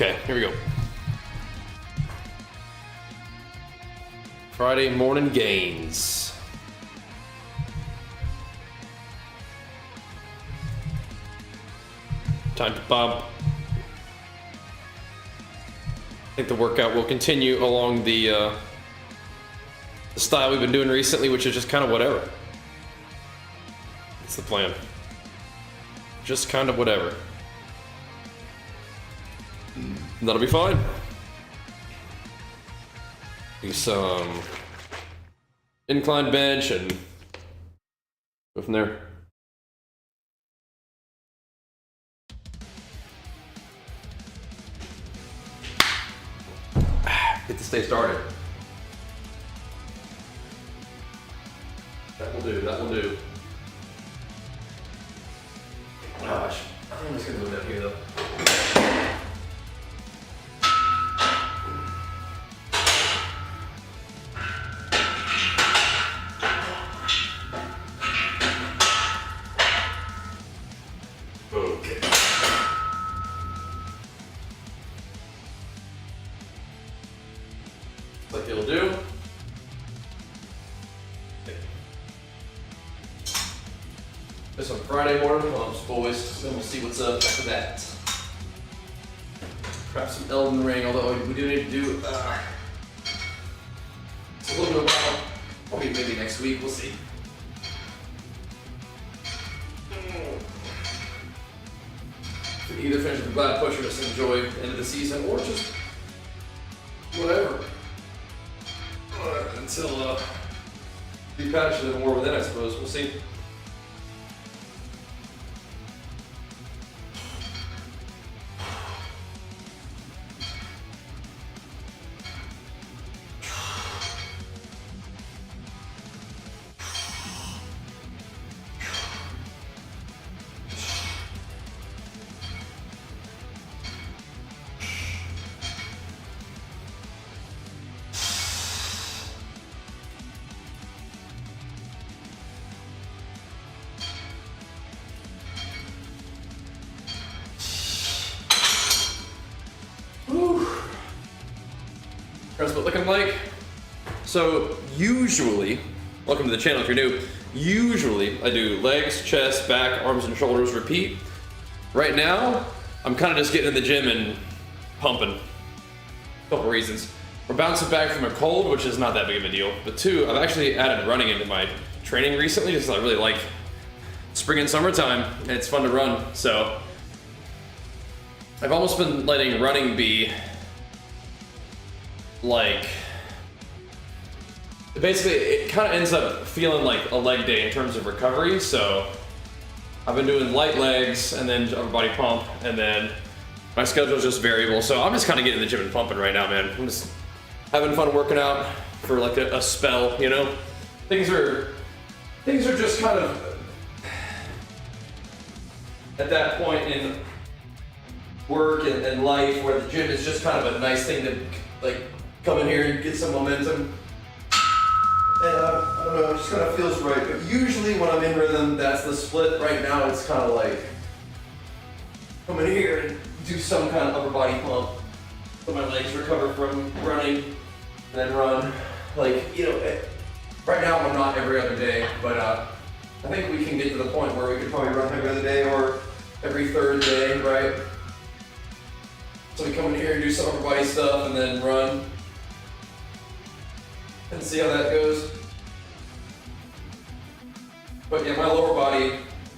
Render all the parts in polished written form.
Okay, here we go. Friday morning gains. Time to pump. I think the workout will continue along the style we've been doing recently, which is just kind of whatever. That's the plan. Just kind of whatever. That'll be fine. Do some incline bench and go from there. Get to stay started. That will do, that will do. Gosh, I think I'm just gonna move that here though. Like it'll do. This on Friday morning pumps, boys. Then we'll see what's up after that. Perhaps some Elden Ring, although we do need to do it's a little bit of a while. Probably maybe next week, we'll see. We either finish with the glad push or just enjoy the end of the season, or just whatever. Until be passionate more within, I suppose. We'll see. That's what looking like. So usually, welcome to the channel if you're new, usually I do legs, chest, back, arms and shoulders, repeat. Right now, I'm kind of just getting in the gym and pumping. A couple reasons. We're bouncing back from a cold, which is not that big of a deal. But two, I've actually added running into my training recently, just I really like spring and summertime, and it's fun to run. So I've almost been letting running be like, basically it kind of ends up feeling like a leg day in terms of recovery. So I've been doing light legs and then upper body pump, and then my schedule is just variable. So I'm just kind of getting in the gym and pumping right now, man. I'm just having fun working out for like a spell, you know? Things are just kind of at that point in work and life where the gym is just kind of a nice thing to like come in here and get some momentum. And I don't know, it just kind of feels right. But usually when I'm in rhythm, that's the split. Right now it's kind of like, come in here and do some kind of upper body pump. Let my legs recover from running, and then run. Like, you know, right now I'm not every other day, but I think we can get to the point where we could probably run every other day or every third day, right? So we come in here and do some upper body stuff and then run and see how that goes. But yeah, my lower body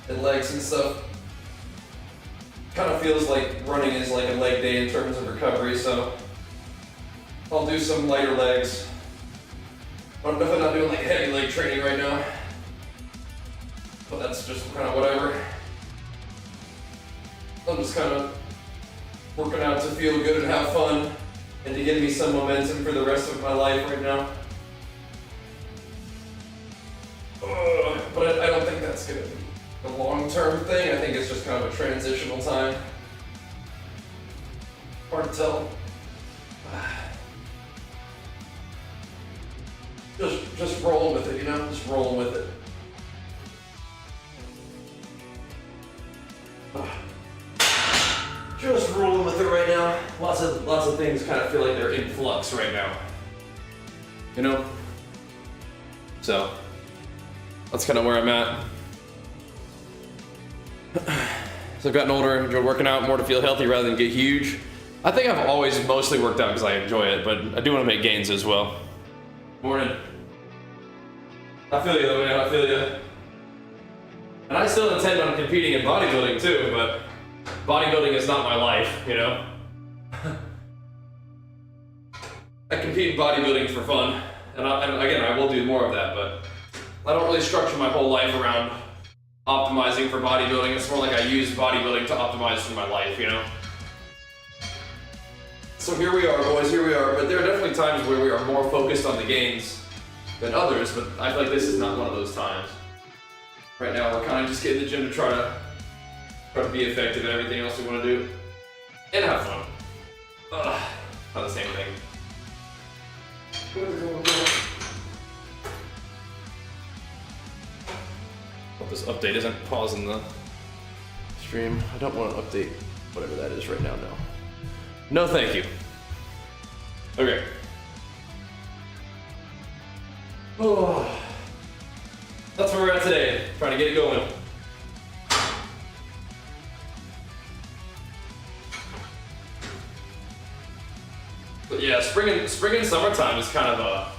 and legs and stuff kind of feels like running is like a leg day in terms of recovery, so I'll do some lighter legs. I'm definitely not doing like heavy leg training right now, but that's just kind of whatever. I'm just kind of working out to feel good and have fun and to give me some momentum for the rest of my life right now. But I don't think that's gonna be a long-term thing. I think it's just kind of a transitional time. Hard to tell. Just rolling with it, you know? Just rolling with it. just rolling with it right now. Lots of things kind of feel like they're in flux right now. You know? So that's kind of where I'm at. So I've gotten older, enjoyed working out more to feel healthy rather than get huge. I think I've always mostly worked out because I enjoy it, but I do want to make gains as well. Morning. I feel you though, man, I feel you. And I still intend on competing in bodybuilding too, but bodybuilding is not my life, you know? I compete in bodybuilding for fun, and again, I will do more of that, but I don't really structure my whole life around optimizing for bodybuilding. It's more like I use bodybuilding to optimize for my life, you know? So here we are, boys, here we are. But there are definitely times where we are more focused on the gains than others, but I feel like this is not one of those times. Right now, we're kind of just getting in the gym to try to be effective in everything else we want to do. And have fun. Ugh, not the same thing. Hope this update isn't pausing the stream. I don't want to update whatever that is right now, no. No, thank you. Okay. Oh, that's where we're at today. Trying to get it going. But yeah, spring and summertime is kind of a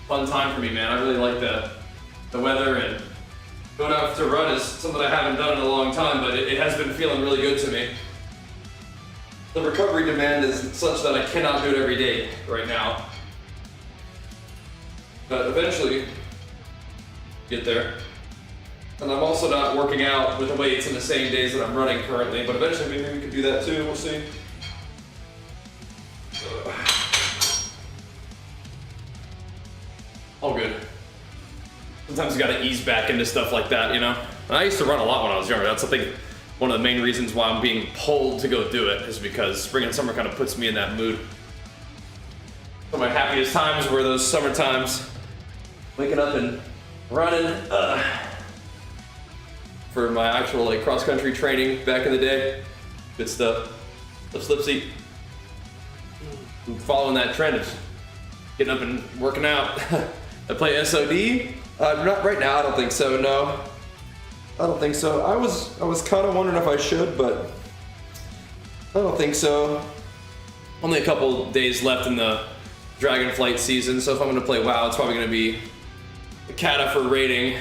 fun time for me, man. I really like the weather, and going out to run is something I haven't done in a long time, but it has been feeling really good to me. The recovery demand is such that I cannot do it every day right now. But eventually, get there. And I'm also not working out with the weights in the same days that I'm running currently, but eventually maybe we could do that too, we'll see. All good. Sometimes you gotta ease back into stuff like that, you know? And I used to run a lot when I was younger. That's something, one of the main reasons why I'm being pulled to go do it is because spring and summer kind of puts me in that mood. Some of my happiest times were those summer times. Waking up and running for my actual like cross-country training back in the day. Good stuff. Slip seat. Following that trend of getting up and working out. I play SOD. Not right now, I don't think so, no. I don't think so. I was kind of wondering if I should, but I don't think so. Only a couple days left in the Dragonflight season, so if I'm gonna play WoW, it's probably gonna be Kata for raiding,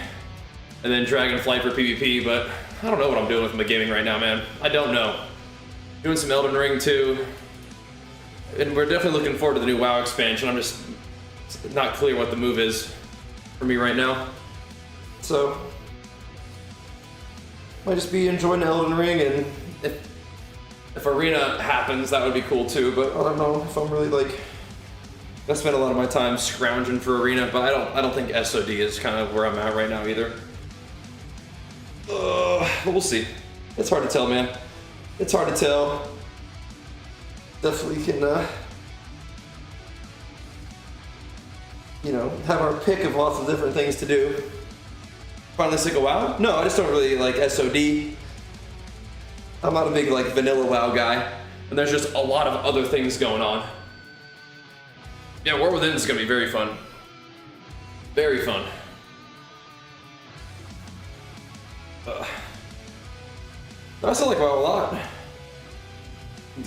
and then Dragonflight for PvP, but I don't know what I'm doing with my gaming right now, man. I don't know. Doing some Elden Ring too, and we're definitely looking forward to the new WoW expansion. I'm just not clear what the move is for me right now. So, might just be enjoying Elden Ring, and if Arena happens, that would be cool too, but I don't know if I'm really like, I spend a lot of my time scrounging for Arena, but I don't think SOD is kind of where I'm at right now either. But we'll see. It's hard to tell, man. It's hard to tell. Definitely can, you know, have our pick of lots of different things to do. Finally sick of WoW? No, I just don't really like SOD. I'm not a big like vanilla WoW guy, and there's just a lot of other things going on. Yeah, War Within is gonna be very fun. Very fun. I still like WoW a lot.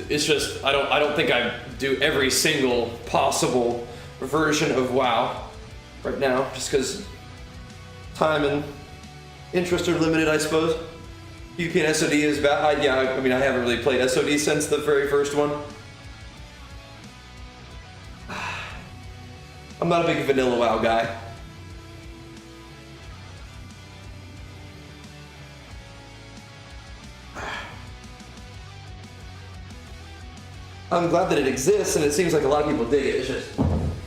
It's just I don't think I do every single possible version of WoW right now, just because time and interest are limited, I suppose. PvP and SOD is bad. Yeah, I mean, I haven't really played SOD since the very first one. I'm not a big vanilla WoW guy. I'm glad that it exists, and it seems like a lot of people dig it. It's just,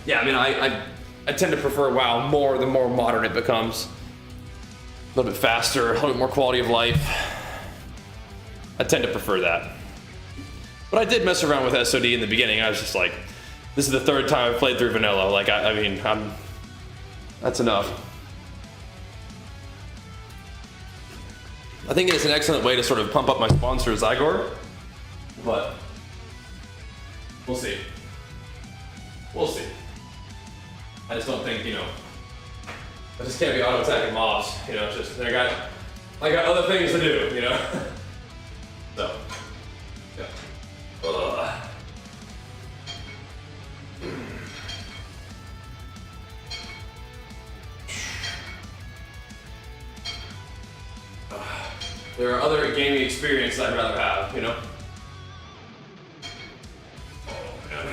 yeah, I mean, I tend to prefer WoW more the more modern it becomes. A little bit faster, a little bit more quality of life. I tend to prefer that. But I did mess around with SOD in the beginning. I was just like, this is the third time I've played through vanilla. Like, I mean, that's enough. I think it's an excellent way to sort of pump up my sponsor, Zygor. but we'll see. We'll see. I just don't think, you know, I just can't be auto-attacking mobs, you know, it's just, I got other things to do, you know? So, yeah. Ugh. There are other gaming experiences I'd rather have, you know? Oh, man.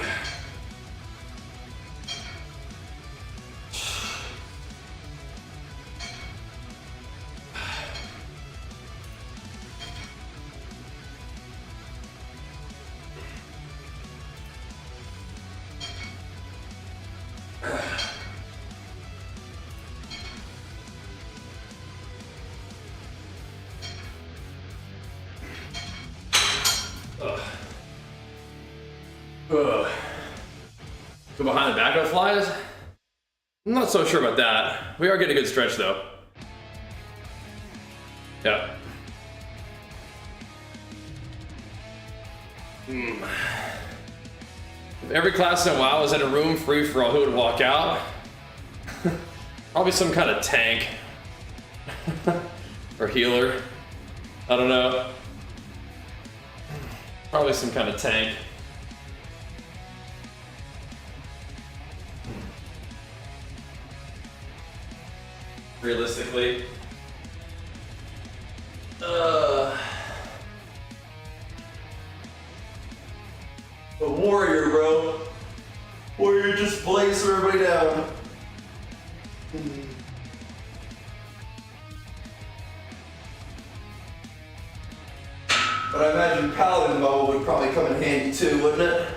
Go behind the back of the flies? I'm not so sure about that. We are getting a good stretch though. Yeah. If every class in a while was in a room free for all, who would walk out? Probably some kind of tank. Or healer. I don't know. Probably some kind of tank. Realistically. A warrior, bro. Warrior just blaze everybody down. But I imagine Paladin mode would probably come in handy too, wouldn't it?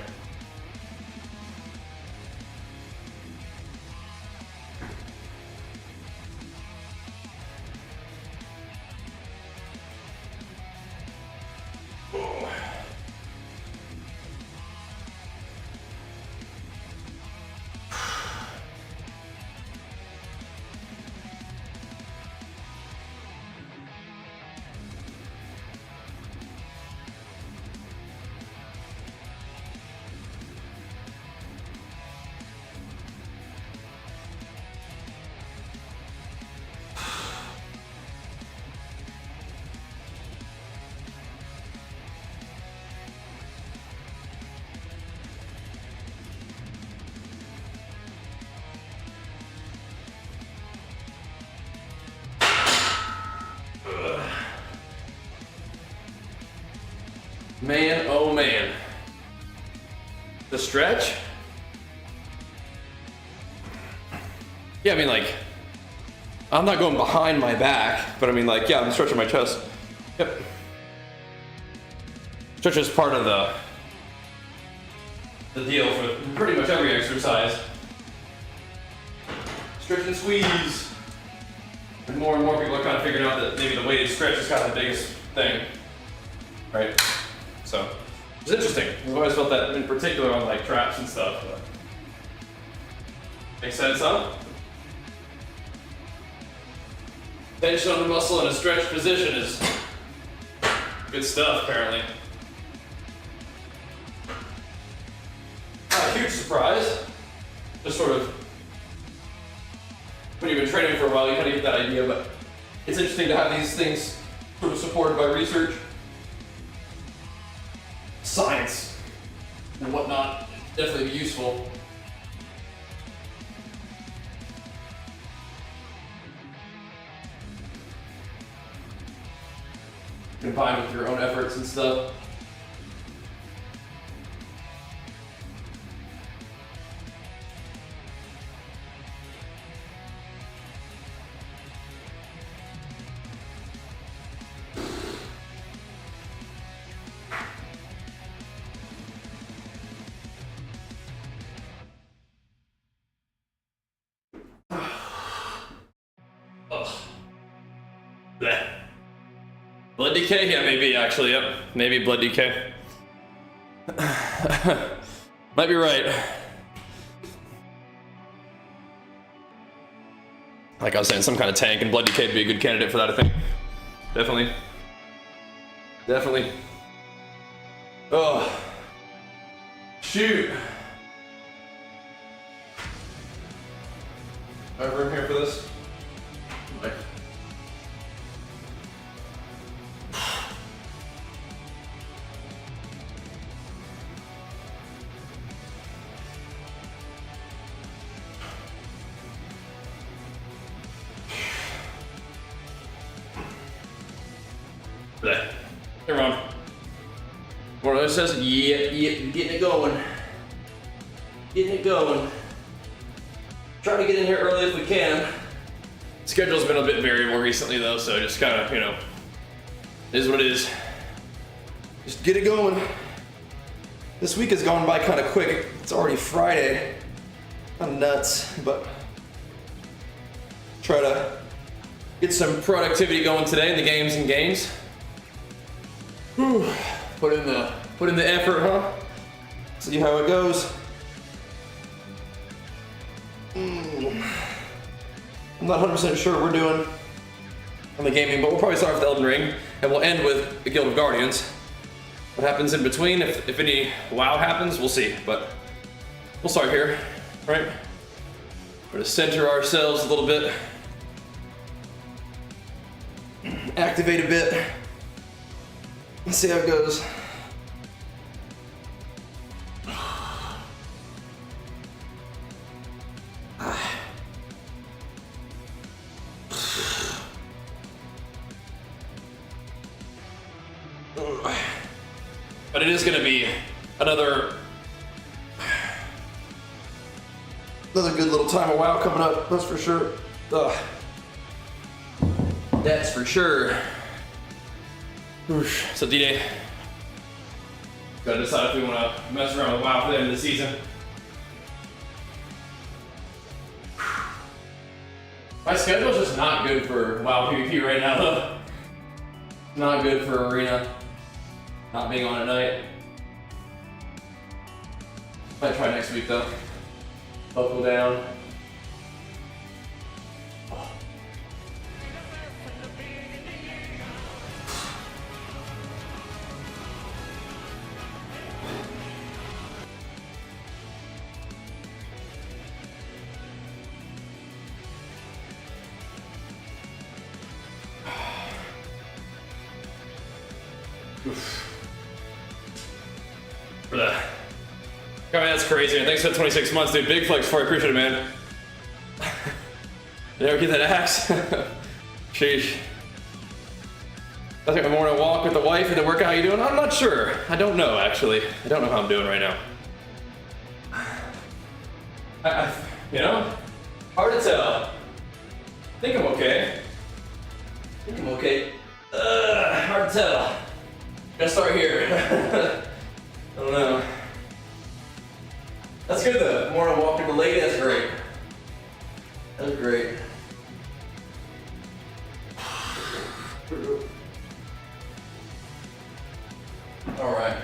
Man, oh man. The stretch? Yeah, I mean like, I'm not going behind my back, but I mean like, yeah, I'm stretching my chest. Yep. Stretch is part of the deal for pretty much every exercise. Stretch and squeeze. And more people are kind of figuring out that maybe the weighted stretch is kind of the biggest thing, right? So, it's interesting. I've always felt that in particular on like traps and stuff. But makes sense, huh? Tension on the muscle in a stretched position is good stuff, apparently. Not a huge surprise. Just sort of, when you've been training for a while, you kind of get that idea, but it's interesting to have these things sort of supported by research. Science and whatnot, definitely be useful. Combined with your own efforts and stuff. Blech. Blood decay? Yeah, maybe actually, yep. Maybe blood decay. Might be right. Like I was saying, some kind of tank and blood decay would be a good candidate for that, I think. Definitely. Definitely. Oh, shoot. I have room here for this? Like, there. Hey, Ron. What else says? Yeah, getting it going. Getting it going. Try to get in here early if we can. Schedule's been a bit variable recently though, so just kind of, you know, it is what it is. Just get it going. This week has gone by kind of quick. It's already Friday. Kind of nuts, but try to Get some productivity going today in the games and games. Whew. Put in the effort, huh? See how it goes. I'm not 100% sure what we're doing on the gaming, but we'll probably start with Elden Ring, and we'll end with the Guild of Guardians. What happens in between, if any WoW happens, we'll see, but we'll start here, right? We're gonna center ourselves a little bit. Activate a bit. Let's see how it goes. But it is going to be another good little time of WoW coming up, that's for sure. Ugh. That's for sure. Oof. So D-Day, gotta decide if we want to mess around with WoW for the end of the season. My schedule's just not good for WoW PvP right now, though. Not good for Arena. Not being on at night. Might try next week though. Buckle down. For that. God, man, that's crazy, man. Thanks for that 26 months, dude. Big flex for you. Appreciate it, man. You ever get that axe? Sheesh. I think I'm more on a walk with the wife and the workout. How you doing? I'm not sure. I don't know, actually. I don't know how I'm doing right now. You know, hard to tell. I think I'm okay. Hard to tell. Gotta start here. I don't know. That's good though. More on a walk with the lady. That's great. That's great. All right.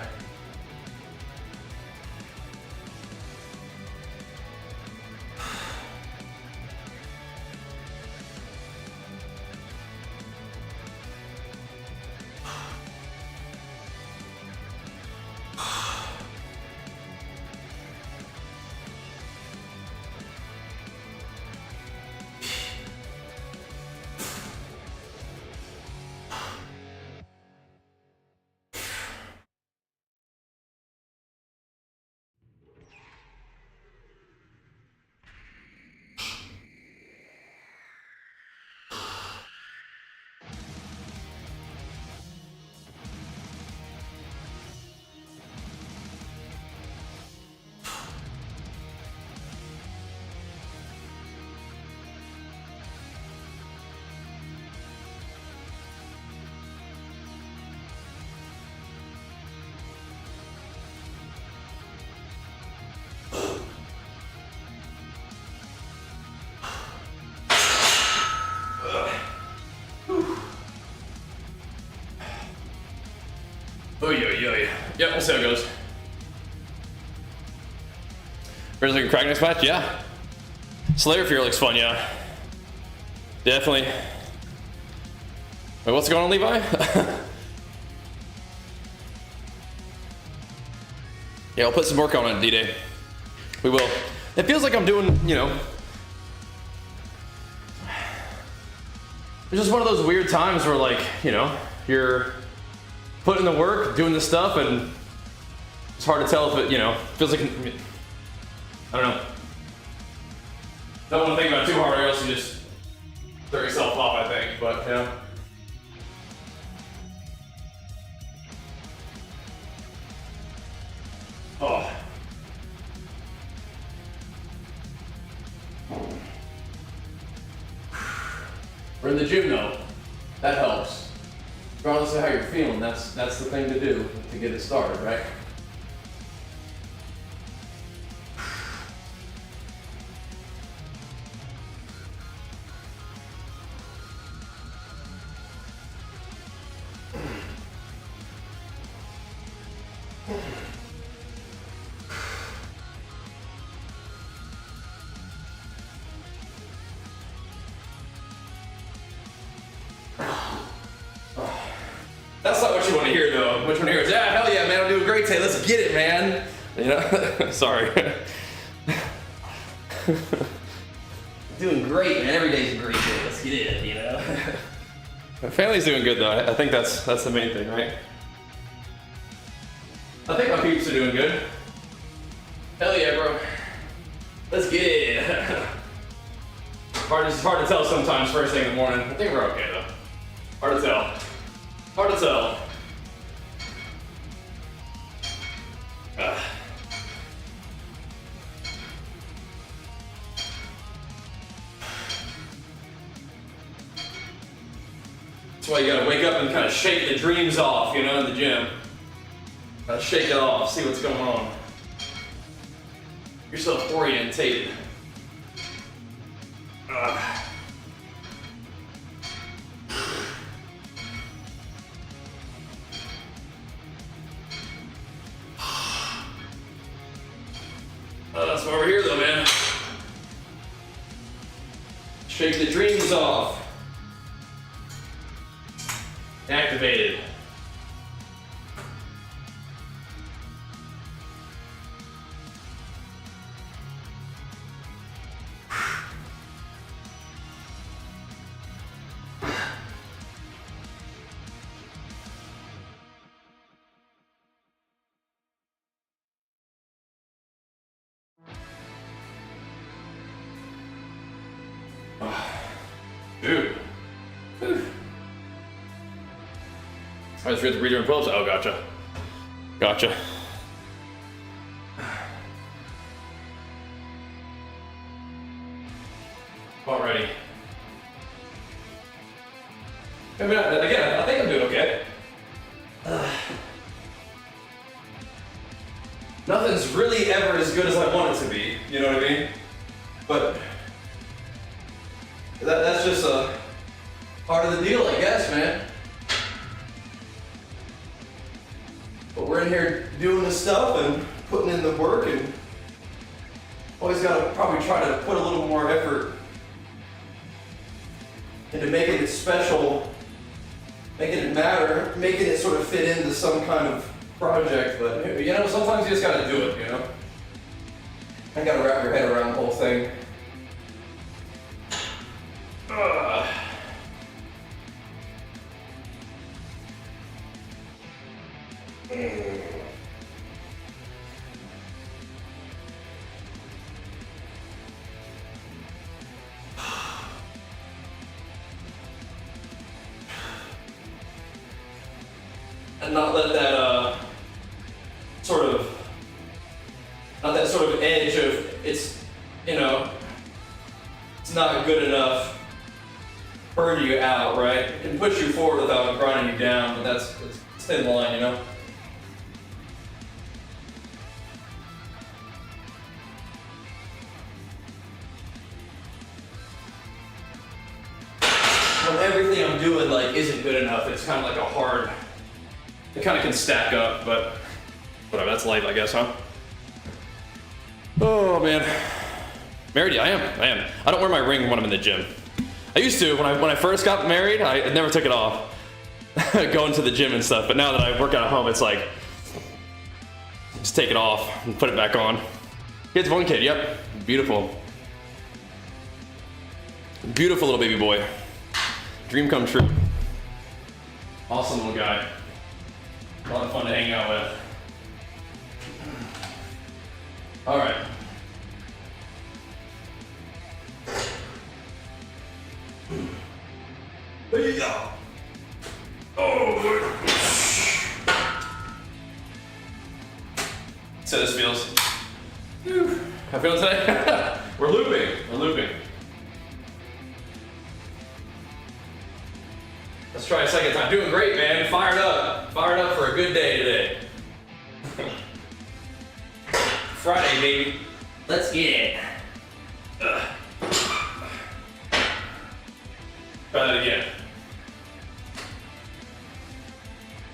Yeah, we'll see how it goes. Where's like a crack next match? Yeah. Slayer Fear looks fun, yeah. Definitely. Wait, what's going on, Levi? Yeah, I'll put some work on it, D-Day. We will. It feels like I'm doing, you know, it's just one of those weird times where, like, you know, you're putting the work, doing the stuff, and it's hard to tell if it, you know, feels like, I don't know. Don't want to think about it too hard, or else you just throw yourself off, I think, but, you know. Oh. We're in the gym though. That helps. Regardless of how you're feeling, that's the thing to do to get it started, right? That's not what you want to hear, though. What you want to hear is, yeah, hell yeah, man, I'm doing great today. Let's get it, man. You know? Sorry. Doing great, man. Every day's a great day. Let's get it, you know? My family's doing good, though. I think that's the main thing, right? I think my peeps are doing good. Hell yeah, bro. Let's get it. It's hard to tell sometimes first thing in the morning. I think we're okay, though. Hard to tell. Hard to tell. That's why you gotta wake up and kind of shake the dreams off, you know, in the gym. Gotta shake it off, see what's going on. Get yourself orientated. That's why we're here though, man. Shake the dreams off. Activated. Dude. I just read the reader and pulse. Oh, gotcha. Gotcha. Alrighty. I mean, again, I think I'm doing okay. Nothing's really ever as good as I want it to be. You know what I mean? But that's just a part of the deal, I guess, man. But we're in here doing the stuff and putting in the work, and always gotta probably try to put a little more effort into making it special, making it matter, making it sort of fit into some kind of project. But you know, sometimes you just gotta do it, you know? I gotta wrap your head around the whole thing. And not let that not that sort of edge of it's, you know, it's not good enough, burn you out, right? It can push you forward without grinding you down, but that's it's thin line, you know? When everything I'm doing like isn't good enough, it's kind of like a hard, it kind of can stack up, but whatever, that's life, I guess, huh? Oh man. Married? Yeah, I am. I don't wear my ring when I'm in the gym. I used to, when I first got married, I never took it off. Going to the gym and stuff, but now that I work out at home, it's like, Just take it off and put it back on. Kid's one kid, yep. Beautiful. Beautiful little baby boy. Dream come true. Awesome little guy. A lot of fun to hang out with. All right. There you go. Oh. So this feels. How I feeling today? We're looping. We're looping. Let's try a second time. Doing great, man. Fired up. Fired up for a good day today. Friday, baby. Let's get it. Try that again.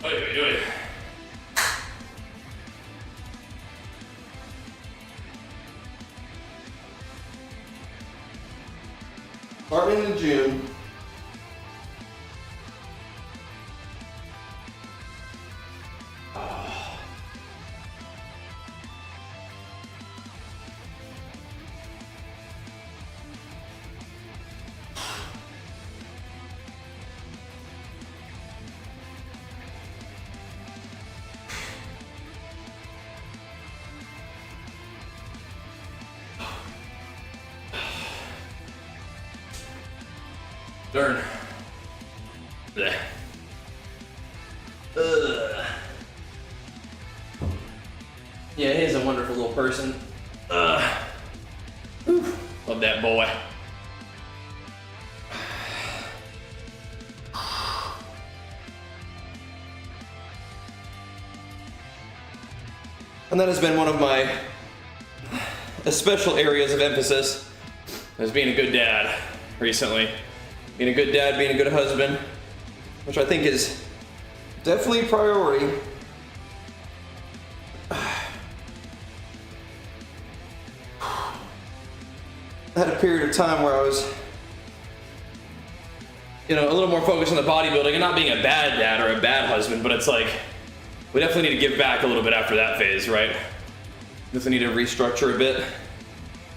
Oy, oy, oy. Starting in June. Darn. Blech. Yeah, he's a wonderful little person. Love that boy. And that has been one of my special areas of emphasis, As being a good dad recently. being a good dad, being a good husband, which I think is definitely a priority. I had a period of time where I was, You know, a little more focused on the bodybuilding and not being a bad dad or a bad husband, but it's like, we definitely need to give back a little bit after that phase, right? definitely need to restructure a bit.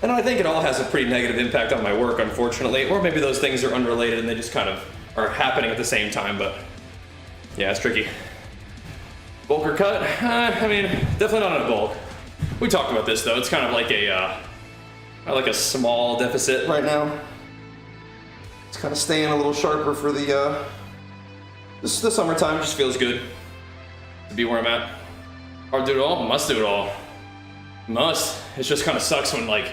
And I think it all has a pretty negative impact on my work, unfortunately. Or maybe those things are unrelated and they just kind of are happening at the same time, but yeah, it's tricky. Bulk or cut? I mean, definitely not in a bulk. We talked about this though. It's kind of like a small deficit right now. It's kind of staying a little sharper for the summertime. Just feels good to be where I'm at. Hard to do it all? Must do it all. Must. It just kind of sucks when like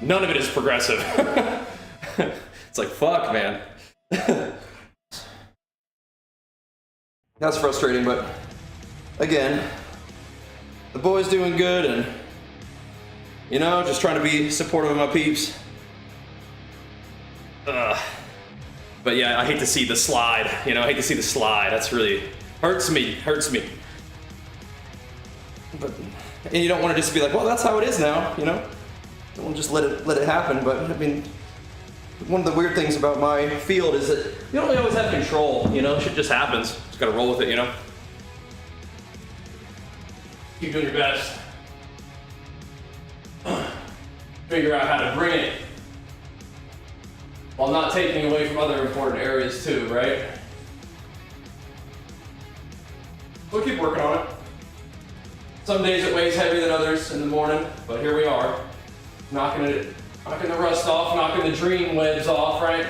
none of it is progressive. It's like, fuck, man. That's frustrating, but again, the boy's doing good and, you know, just trying to be supportive of my peeps. But yeah, I hate to see the slide, you know, I hate to see the slide. That's really, hurts me. But, and you don't want to just be like, well, that's how it is now, you know? You don't want to just let it happen, but I mean, one of the weird things about my field is that you don't really always have control, you know? Shit just happens. Just gotta roll with it, you know? Keep doing your best. Figure out how to bring it while not taking away from other important areas too, right? We'll keep working on it. Some days it weighs heavier than others in the morning, but here we are. Knocking the rust off, knocking the dream webs off, right?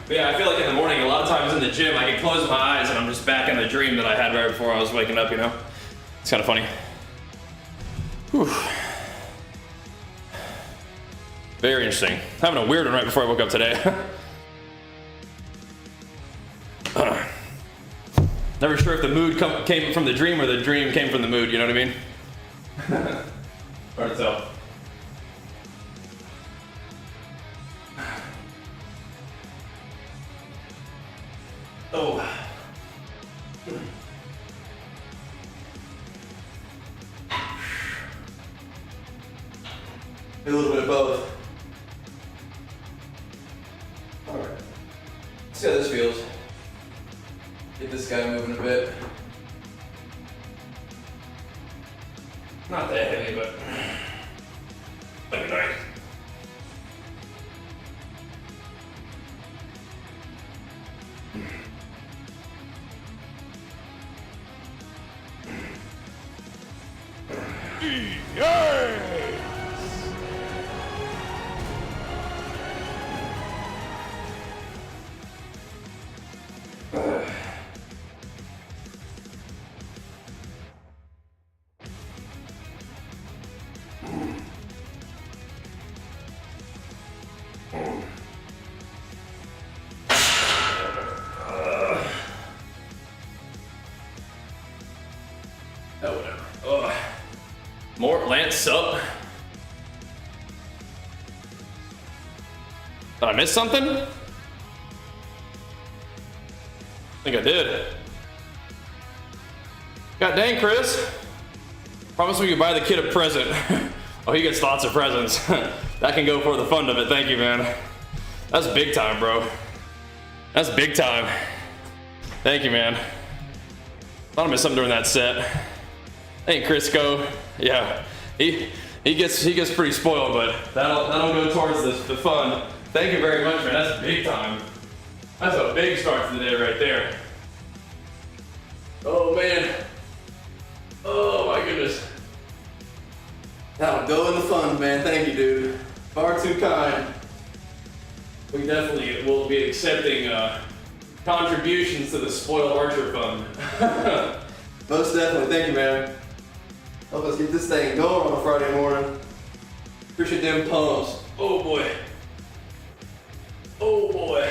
But yeah, I feel like in the morning, a lot of times in the gym, I can close my eyes and I'm just back in the dream that I had right before I was waking up, you know? It's kind of funny. Whew. Very interesting. Having a weird one right before I woke up today. Never sure if the mood came from the dream or the dream came from the mood, you know what I mean? Hard to tell. Oh. A little bit of both. All right. Let's see how this feels. Get this guy moving a bit. Not that heavy, but that'd be nice. Oh, whatever. Ugh. More Lance up. Did I miss something? I think I did. God dang, Chris. Promise me you buy the kid a present. Oh, he gets lots of presents. That can go for the fun of it. Thank you, man. That's big time, bro. That's big time. Thank you, man. Thought I missed something during that set. Hey, Crisco. Yeah, he gets pretty spoiled, but that'll go towards the fun. Thank you very much, man. That's big time. That's a big start to the day right there. Oh man. Oh my goodness. That'll go in the fun, man. Thank you, dude. Far too kind. We definitely will be accepting contributions to the Spoiled Archer Fund. Most definitely. Thank you, man. Help us get this thing going on a Friday morning. Appreciate them pumps. Oh boy. Oh boy.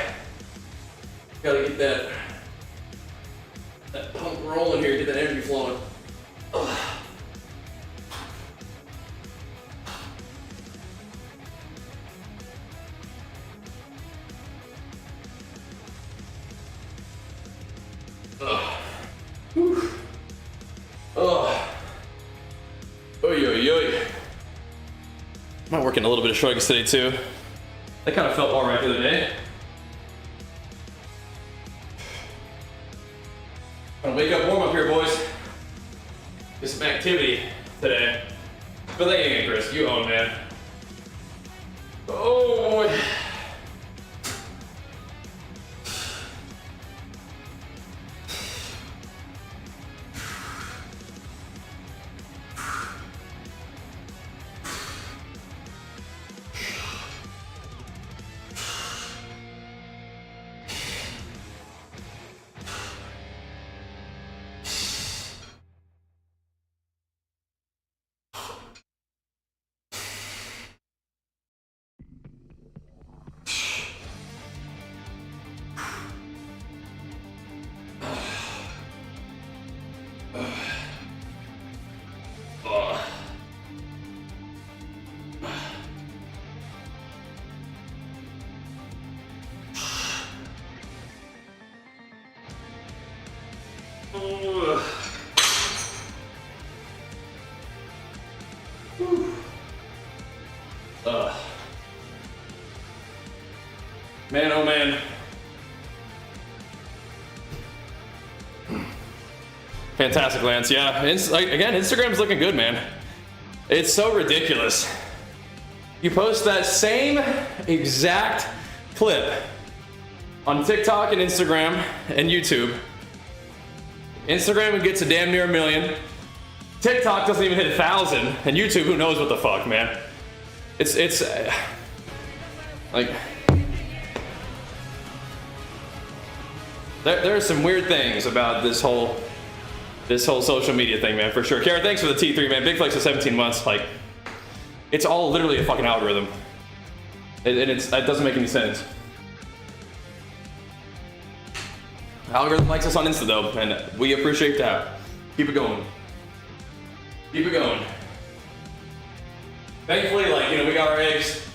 Gotta get that pump rolling here, get that energy flowing. Ugh. Whew. Ugh. Oy, oy, oy. I'm working a little bit of shrugs today too. That kind of felt all right the other day. Gonna wake up warm up here, boys. Get some activity today. But thank you again, Chris. You own, man. Oh boy. Man, oh man. Fantastic, Lance. Yeah, again, Instagram's looking good, man. It's so ridiculous. You post that same exact clip on TikTok and Instagram and YouTube. Instagram gets a damn near 1 million. TikTok doesn't even hit 1,000, and YouTube, who knows what the fuck, man. It's like there are some weird things about this whole social media thing, man, for sure. Karen, thanks for the T3, man. Big flex of 17 months. Like, it's all literally a fucking algorithm, and it doesn't make any sense. The algorithm likes us on Insta though, and we appreciate that. Keep it going. Keep it going. Thankfully, like, you know, we got our eggs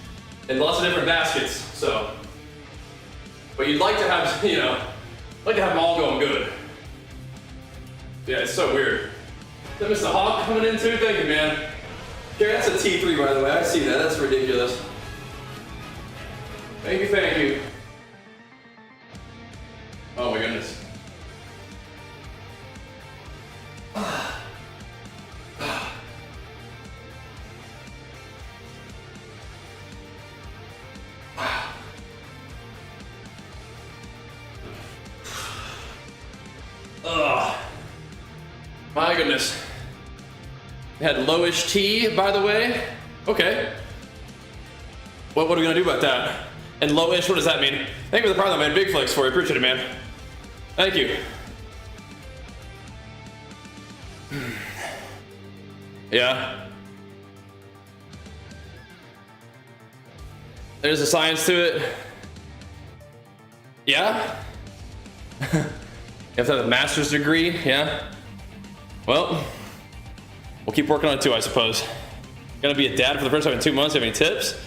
in lots of different baskets, so. But you'd like to have, you know, I like to have them all going good. Yeah, it's so weird. Is that Mr. Hawk coming in too? Thank you, man. Okay, that's a T3 by the way, I see that, that's ridiculous. Thank you, thank you. Oh my goodness. Ugh. My goodness. We had lowish T, by the way. Okay. What are we gonna do about that? And lowish, what does that mean? Thank you for the problem, man. Big flex for you. Appreciate it, man. Thank you. Yeah. There's a science to it. Yeah. You have to have a master's degree, yeah? Well, we'll keep working on it too, I suppose. Gonna be a dad for the first time in 2 months. Have any tips?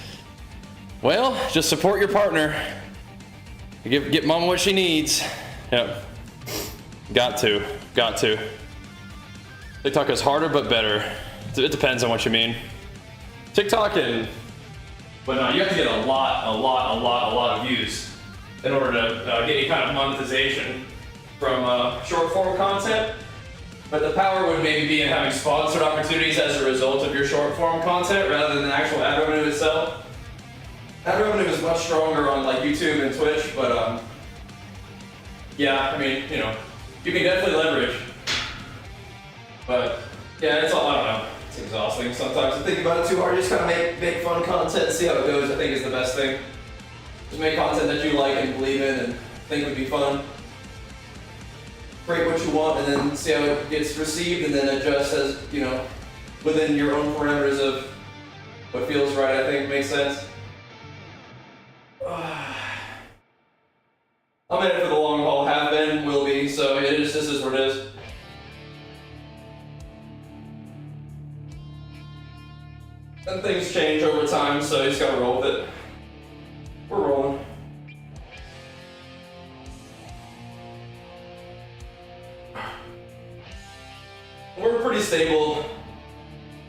Well, just support your partner. Get mom what she needs. Yep. Got to. TikTok is harder but better. It depends on what you mean. TikTok and whatnot, you have to get a lot of views in order to get any kind of monetization from short form content. But the power would maybe be in having sponsored opportunities as a result of your short form content rather than the actual ad revenue itself. Ad revenue is much stronger on like YouTube and Twitch, but yeah, I mean, you know, you can definitely leverage. But yeah, it's all, I don't know, it's exhausting sometimes to think about it too hard. You just kind of make fun content, see how it goes, I think is the best thing. Just make content that you like and believe in and think would be fun. Create what you want and then see how it gets received and then adjust as, you know, within your own parameters of what feels right, I think makes sense. I'm in it for the long haul, have been, will be, so this is what it is. And things change over time, so you just gotta roll with it. We're rolling. We're pretty stable,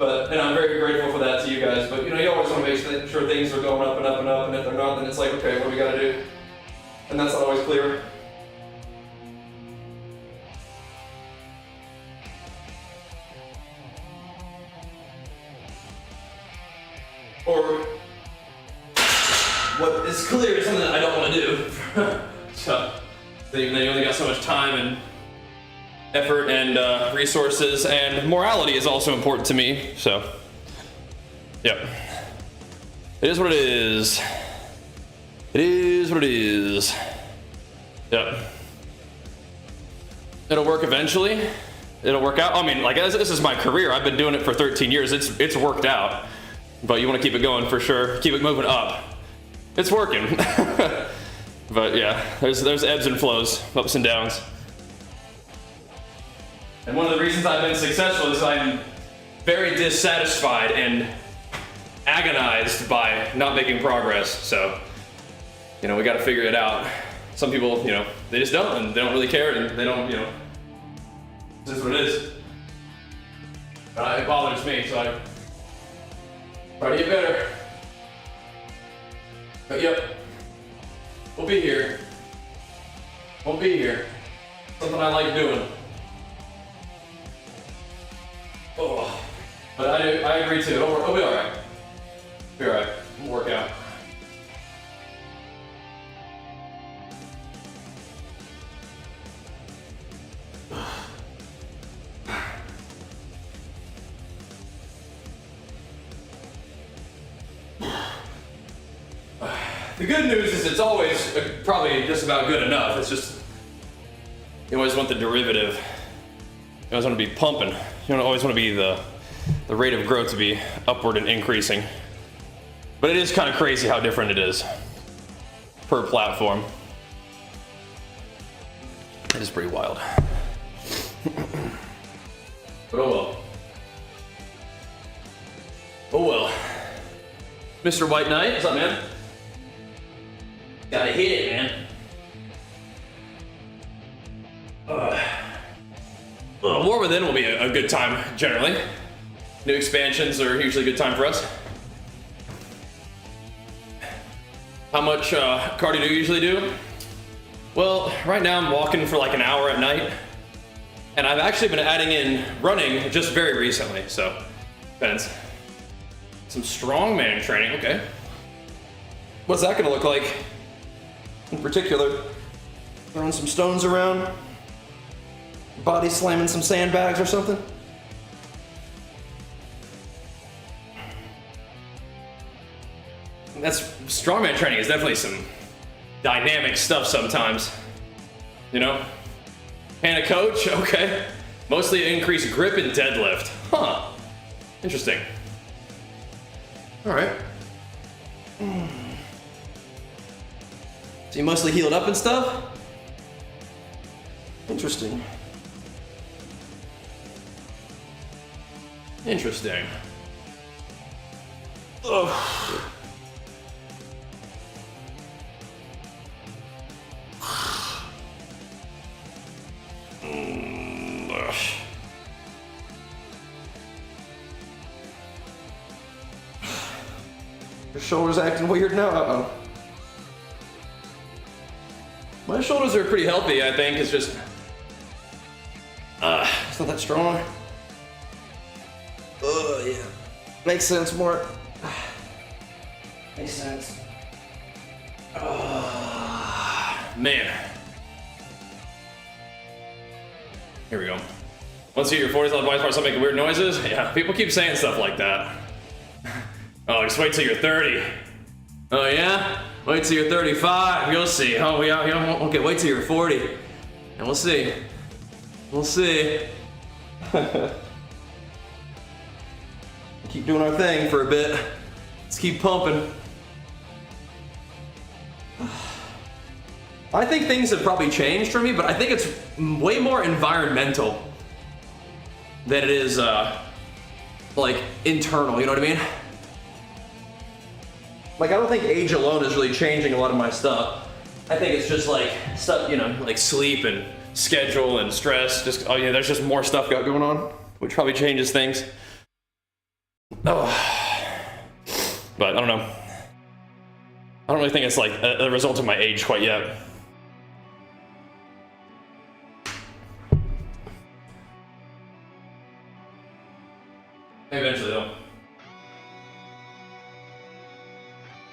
and I'm very grateful for that to you guys, but you know, you always want to make sure things are going up and up and up, and if they're not, then it's like, okay, what do we gotta do? And that's not always clear. Or what is clear is something that I don't want to do. So you only got so much time and effort and resources, and morality is also important to me. So, yep. It is what it is. It is what it is. Yep. It'll work eventually. It'll work out. I mean, like, this is my career. I've been doing it for 13 years. It's worked out. But you want to keep it going for sure. Keep it moving up. It's working. But yeah, there's ebbs and flows, ups and downs. And one of the reasons I've been successful is I'm very dissatisfied and agonized by not making progress. So, you know, we got to figure it out. Some people, you know, they just don't, and they don't really care, and they don't, you know, this is what it is. It bothers me, so I try to get better. But yep, we'll be here. We'll be here. Something I like doing. Oh, but I agree too. It'll be all right. Be all right. We'll work out. The good news is it's always probably just about good enough. It's just, you always want the derivative. You always want to be pumping. You don't always want to be the rate of growth to be upward and increasing. But it is kind of crazy how different it is per platform. It is pretty wild. But oh well. Oh well. Mr. White Knight, what's up, man? Gotta hit it, man. War Within will be a good time, generally. New expansions are usually a good time for us. How much cardio do you usually do? Well, right now I'm walking for like an hour at night. And I've actually been adding in running just very recently, so depends. Some strongman training, okay. What's that gonna look like in particular? Throwing some stones around? Body slamming some sandbags or something? That's strongman training is definitely some dynamic stuff sometimes, you know? And a coach, okay. Mostly increased grip and deadlift. Huh, interesting. All right. So you mostly healed up and stuff? Interesting. Interesting. Ugh. Your shoulder's acting weird now? Uh-oh. My shoulders are pretty healthy, I think. It's just... it's not that strong. Oh, yeah. Makes sense, Mark. Makes sense. Man. Here we go. Once you hit your 40s, all the body parts start making weird noises. Yeah, people keep saying stuff like that. Oh, just wait till you're 30. Oh yeah? Wait till you're 35, you'll see. Oh yeah, okay, wait till you're 40. And we'll see. We'll see. Keep doing our thing for a bit. Let's keep pumping. I think things have probably changed for me, but I think it's way more environmental than it is like internal, you know what I mean? Like, I don't think age alone is really changing a lot of my stuff. I think it's just like stuff, you know, like sleep and schedule and stress. Just, oh yeah, there's just more stuff going on, which probably changes things. Oh. But I don't know. I don't really think it's like a result of my age quite yet. Eventually though.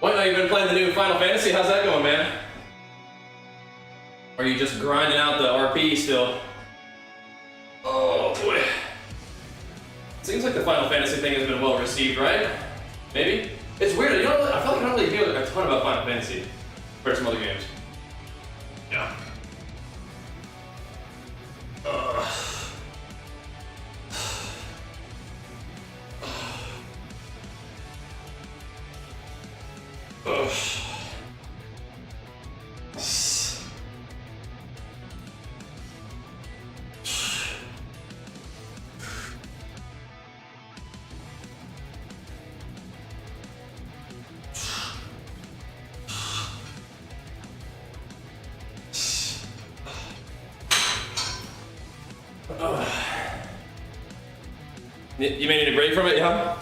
Well, now you've been playing the new Final Fantasy. How's that going, man? Or are you just grinding out the RP still? Oh boy. Seems like the Final Fantasy thing has been well received, right? Maybe? It's weird, you know, I feel like I don't really feel a ton about Final Fantasy compared to some other games. Yeah. Ugh. You may need a break from it, yeah?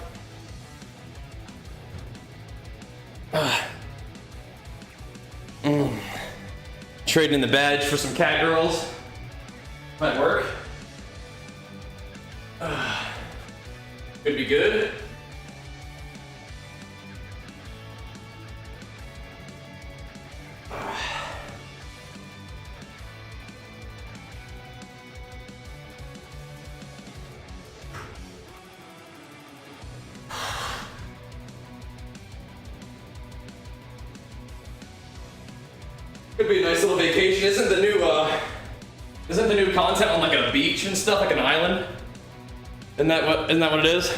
Trading in the badge for some cat girls. Might work. Could be good. Could be a nice little vacation. Isn't the new content on like a beach and stuff, like an island? Isn't that what it is?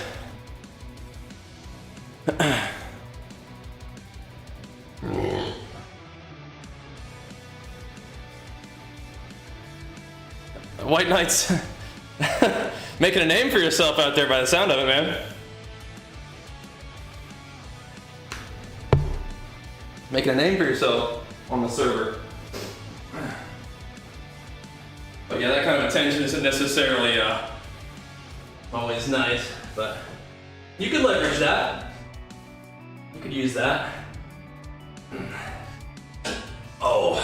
White Knights making a name for yourself out there by the sound of it, man. Making a name for yourself on the server. But yeah, that kind of attention isn't necessarily always nice, but you could leverage that. You could use that. Oh.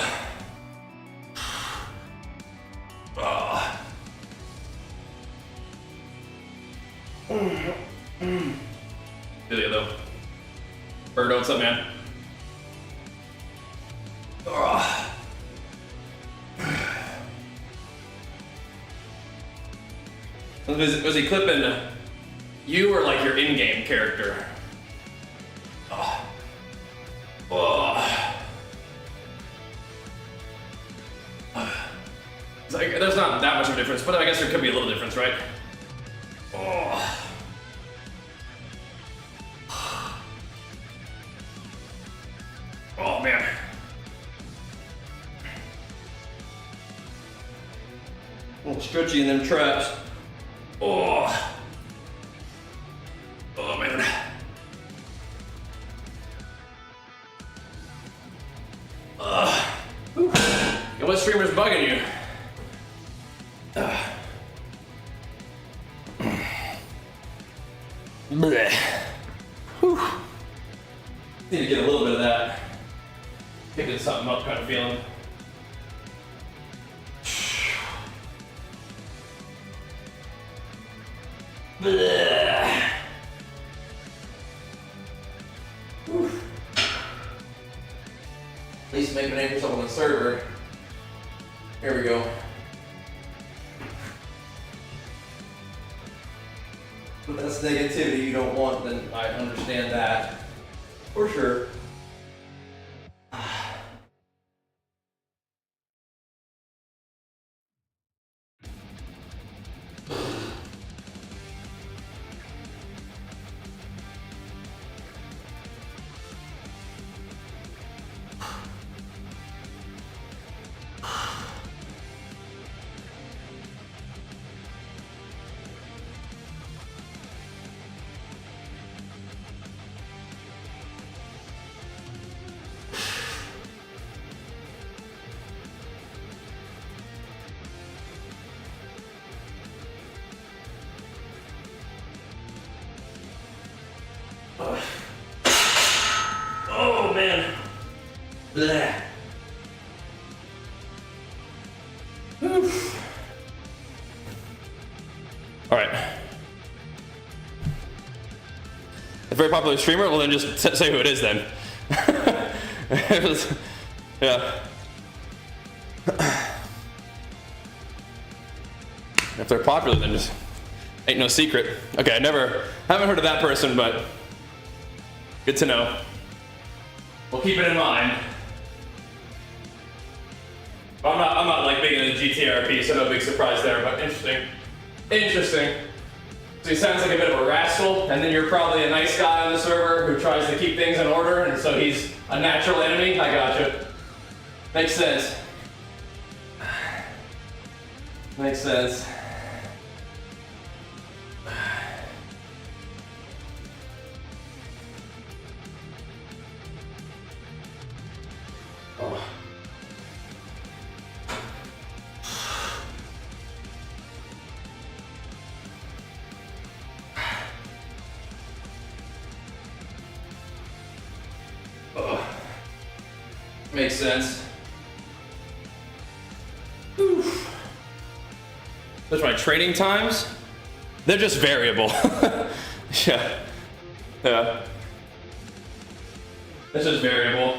Oh. Video though. Bird, what's up, man? Oh. Was he clipping you or like your in-game character? Oh. Oh. It's like, there's not that much of a difference, but I guess there could be a little difference, right? Oh. Oh man. A little stretchy in them traps. Oh. Oh man. And what streamer's bugging you? Blech. Whew. Need to get a little bit of that picking something up kind of feeling. Blech. At least make a name for yourself on the server. Here we go. If that's negativity you don't want, then I understand that. For sure. Oh man. Bleh. All right. A very popular streamer? Well, then just say who it is then. It was, yeah. If they're popular, then just ain't no secret. Okay, haven't heard of that person, but good to know. We'll keep it in mind. I'm not like big into GTRP, so no big surprise there, but interesting. Interesting. So he sounds like a bit of a rascal, and then you're probably a nice guy on the server who tries to keep things in order, and so he's a natural enemy. I gotcha. Makes sense. Makes sense. Oh. Oh. Makes sense. Oof. Those are my training times. They're just variable. Yeah. Yeah. This is variable.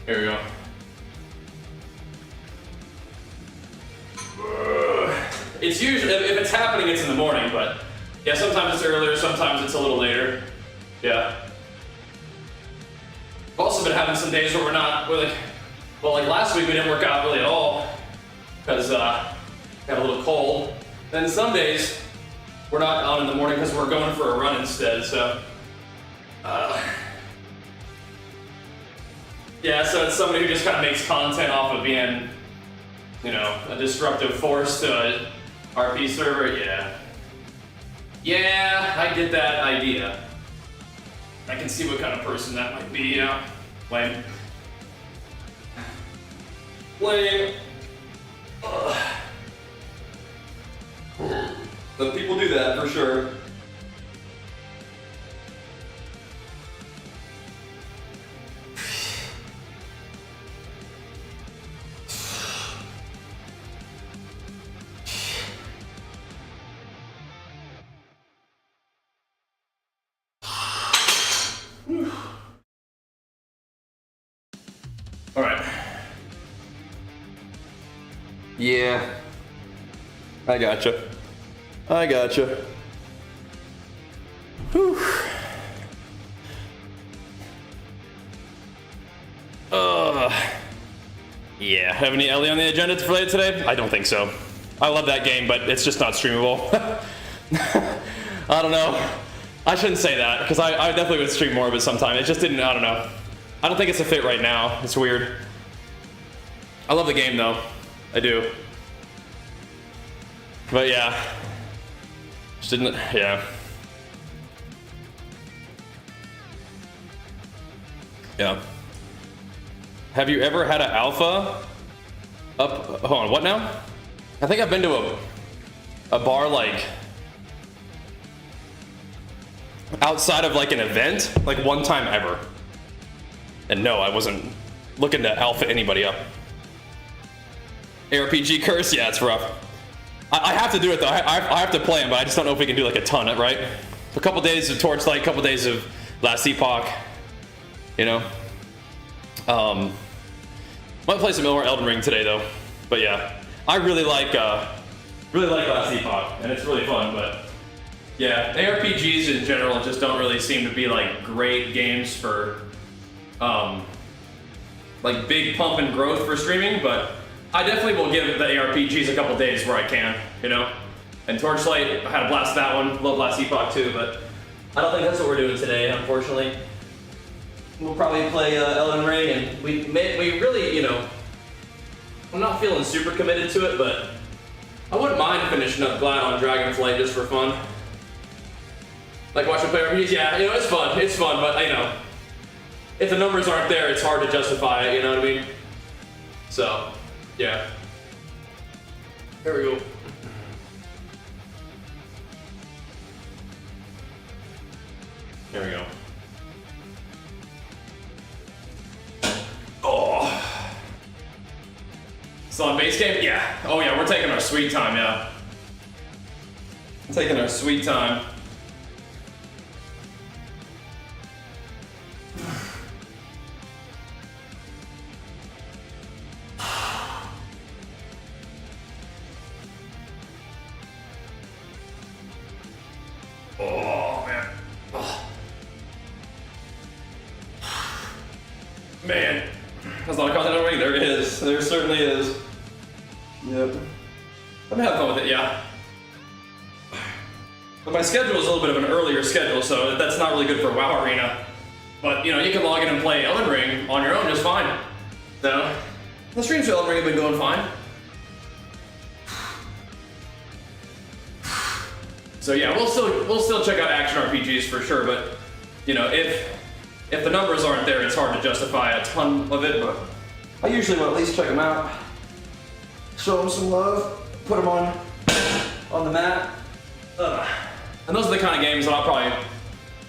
Here we go. It's usually, if it's happening, it's in the morning, but yeah, sometimes it's earlier, sometimes it's a little later. Yeah. I've also been having some days where like last week we didn't work out really at all because got a little cold. Then some days we're not on in the morning because we're going for a run instead, so. Yeah, so it's somebody who just kind of makes content off of being, you know, a disruptive force to a RP server, yeah. Yeah, I get that idea. I can see what kind of person that might be, yeah. Lame. Lame. But people do that for sure. All right. Yeah. I gotcha. Whew. Yeah. Have any Ellie on the agenda for later today? I don't think so. I love that game, but it's just not streamable. I don't know. I shouldn't say that, because I definitely would stream more of it sometime. It just didn't, I don't know. I don't think it's a fit right now. It's weird. I love the game though. I do. But yeah. Just didn't, yeah. Yeah. Have you ever had an alpha up, hold on, what now? I think I've been to a bar like outside of like an event, like one time ever. And no, I wasn't looking to alpha anybody up. ARPG curse? Yeah, it's rough. I have to do it though. I have to play them, but I just don't know if we can do like a ton, right? A couple days of Torchlight, a couple days of Last Epoch, you know? Might play some more Elden Ring today though. But yeah, I really like Last Epoch, and it's really fun, but yeah, ARPGs in general just don't really seem to be like great games for like big pump and growth for streaming, but I definitely will give the ARPGs a couple days where I can, you know? And Torchlight, I had a blast with that one, love Last Epoch too, but I don't think that's what we're doing today, unfortunately. We'll probably play Elden Ring, and we really, you know, I'm not feeling super committed to it, but I wouldn't mind finishing up Glad on Dragonflight just for fun. Like watching player reviews, yeah, you know, it's fun, but you know, if the numbers aren't there, it's hard to justify it, you know what I mean? So, yeah. Here we go. There we go. Oh. Still on base game? Yeah. Oh yeah, we're taking our sweet time, yeah. Taking our sweet time. Oh, man. Oh. Man. That's a lot of content already. There it is. There certainly is. Yep. I'm having fun with it, yeah. But my schedule is a little bit of an earlier schedule, so that's not really good for WoW Arena. But, you know, you can log in and play Elden Ring on your own just fine. So, the streams for Elden Ring have been going fine. So yeah, we'll still check out action RPGs for sure, but you know, if the numbers aren't there, it's hard to justify a ton of it, but I usually will at least check them out. Show them some love, put them on the mat. And those are the kind of games that I'll probably,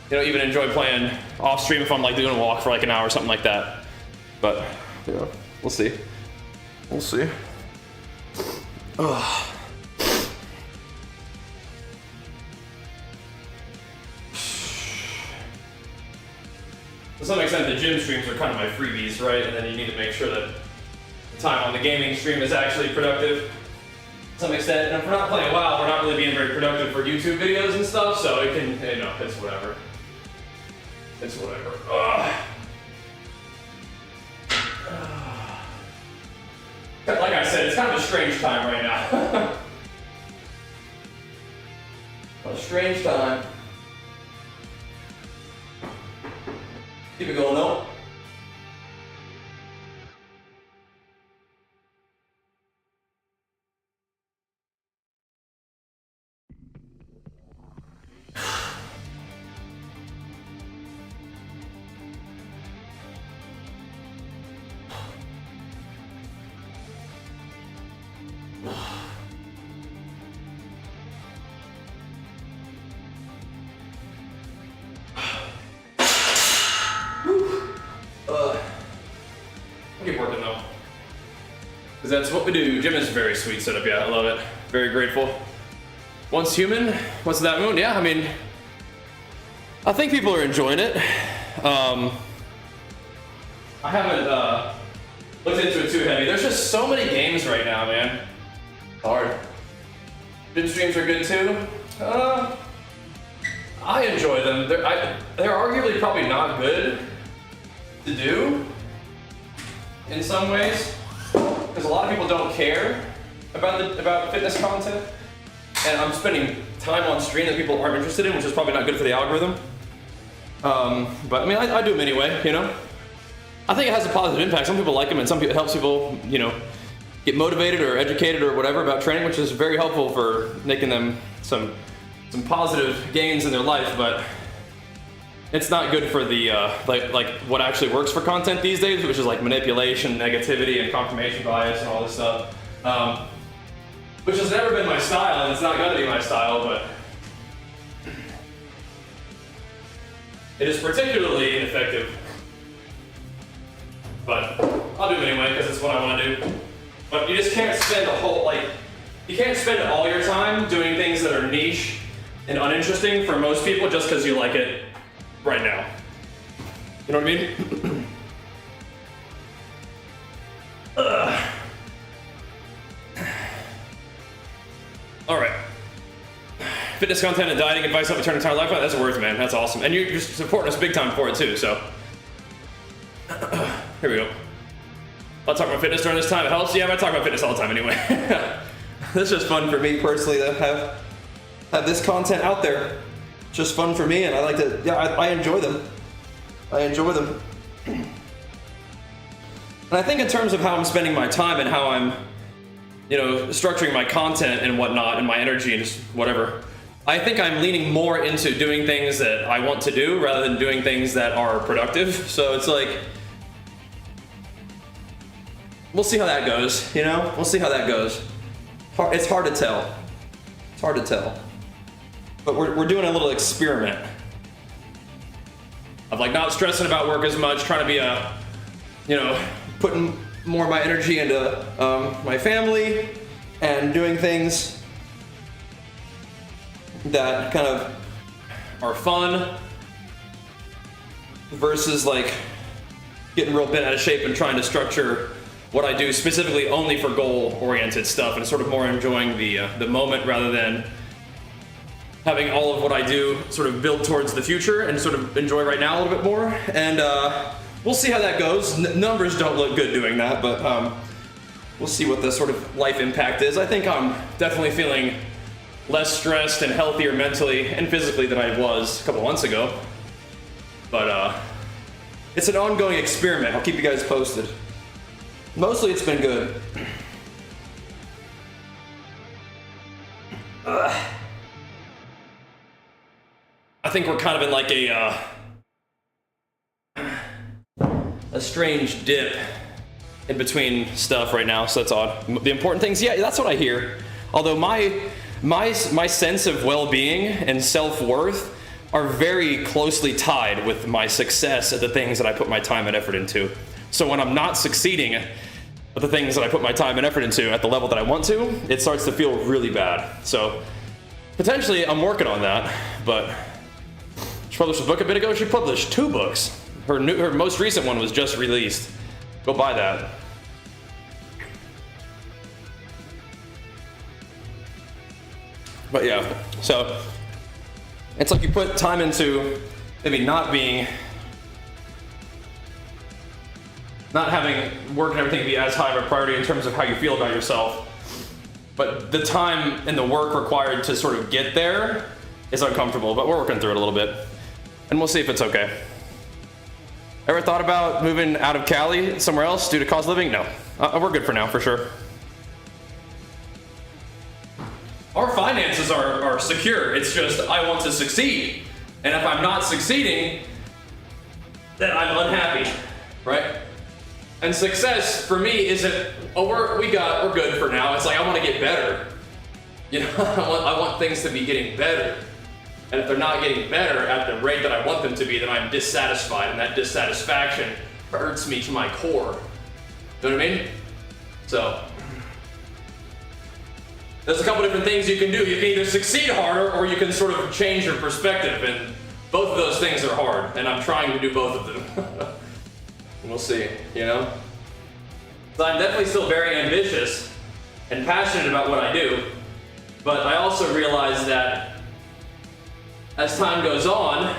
you know, even enjoy playing off stream if I'm like doing a walk for like an hour or something like that. But yeah, we'll see. We'll see. Ugh. To some extent, the gym streams are kind of my freebies, right? And then you need to make sure that the time on the gaming stream is actually productive to some extent. And if we're not playing WoW, we're not really being very productive for YouTube videos and stuff, so it can, you know, it's whatever. It's whatever. Like I said, it's kind of a strange time right now. A strange time. Keep it going though. because that's what we do. Gym is very sweet setup, yeah, I love it. Very grateful. Once human, what's that moon? Yeah, I mean, I think people are enjoying it. I haven't looked into it too heavy. There's just so many games right now, man. Hard. Gym streams are good too. I enjoy them. They're arguably probably not good to do in some ways, because a lot of people don't care about fitness content, and I'm spending time on stream that people aren't interested in, which is probably not good for the algorithm. But I mean, I do them anyway, you know? I think it has a positive impact. Some people like them, and some people, it helps people, you know, get motivated or educated or whatever about training, which is very helpful for making them some positive gains in their life, but it's not good for the like what actually works for content these days, which is like manipulation, negativity, and confirmation bias and all this stuff, which has never been my style, and it's not going to be my style, but it is particularly ineffective. But I'll do it anyway because it's what I want to do. But you just can't spend you can't spend all your time doing things that are niche and uninteresting for most people just because you like it right now. You know what I mean? All right. Fitness content and dieting advice help you turn entire life out. That's worth, man. That's awesome. And you're supporting us big time for it too, so. Here we go. I'll talk about fitness during this time. It helps. Yeah, I talk about fitness all the time anyway. This is just fun for me personally to have this content out there. It's just fun for me, and I like to. Yeah, I enjoy them. I enjoy them. And I think in terms of how I'm spending my time and how I'm, you know, structuring my content and whatnot, and my energy and just whatever, I think I'm leaning more into doing things that I want to do rather than doing things that are productive. So it's like, we'll see how that goes, you know? We'll see how that goes. It's hard to tell. It's hard to tell. But we're doing a little experiment of like not stressing about work as much, trying to be you know, putting more of my energy into my family and doing things that kind of are fun versus like getting real bent out of shape and trying to structure what I do specifically only for goal-oriented stuff, and sort of more enjoying the moment rather than having all of what I do sort of build towards the future and sort of enjoy right now a little bit more. And we'll see how that goes. Numbers don't look good doing that, but we'll see what the sort of life impact is. I think I'm definitely feeling less stressed and healthier mentally and physically than I was a couple months ago. But it's an ongoing experiment. I'll keep you guys posted. Mostly it's been good. I think we're kind of in like a strange dip in between stuff right now, so that's odd. The important things, yeah, that's what I hear. Although my sense of well-being and self-worth are very closely tied with my success at the things that I put my time and effort into. So when I'm not succeeding at the things that I put my time and effort into at the level that I want to, it starts to feel really bad. So potentially I'm working on that, but she published a book a bit ago. She published 2 books. Her most recent one was just released. Go buy that. But yeah, so it's like you put time into maybe not having work and everything be as high of a priority in terms of how you feel about yourself, but the time and the work required to sort of get there is uncomfortable, but we're working through it a little bit, and we'll see if it's okay. Ever thought about moving out of Cali somewhere else due to cost of living? No. We're good for now, for sure. Our finances are secure. It's just I want to succeed. And if I'm not succeeding, then I'm unhappy, right? And success for me isn't, oh, we're good for now. It's like I want to get better. You know, I want things to be getting better. And if they're not getting better at the rate that I want them to be, then I'm dissatisfied, and that dissatisfaction hurts me to my core. You know what I mean? So there's a couple different things you can do. You can either succeed harder or you can sort of change your perspective, and both of those things are hard, and I'm trying to do both of them. We'll see, you know? So I'm definitely still very ambitious and passionate about what I do, but I also realize that as time goes on,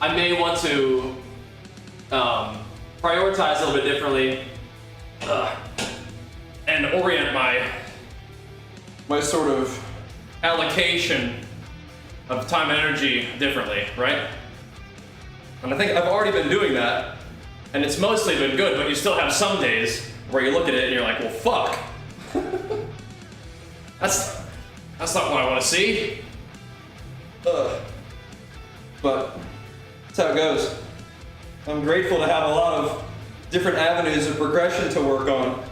I may want to prioritize a little bit differently and orient my sort of allocation of time and energy differently, right? And I think I've already been doing that, and it's mostly been good, but you still have some days where you look at it and you're like, well, fuck. That's not what I want to see. But that's how it goes. I'm grateful to have a lot of different avenues of progression to work on.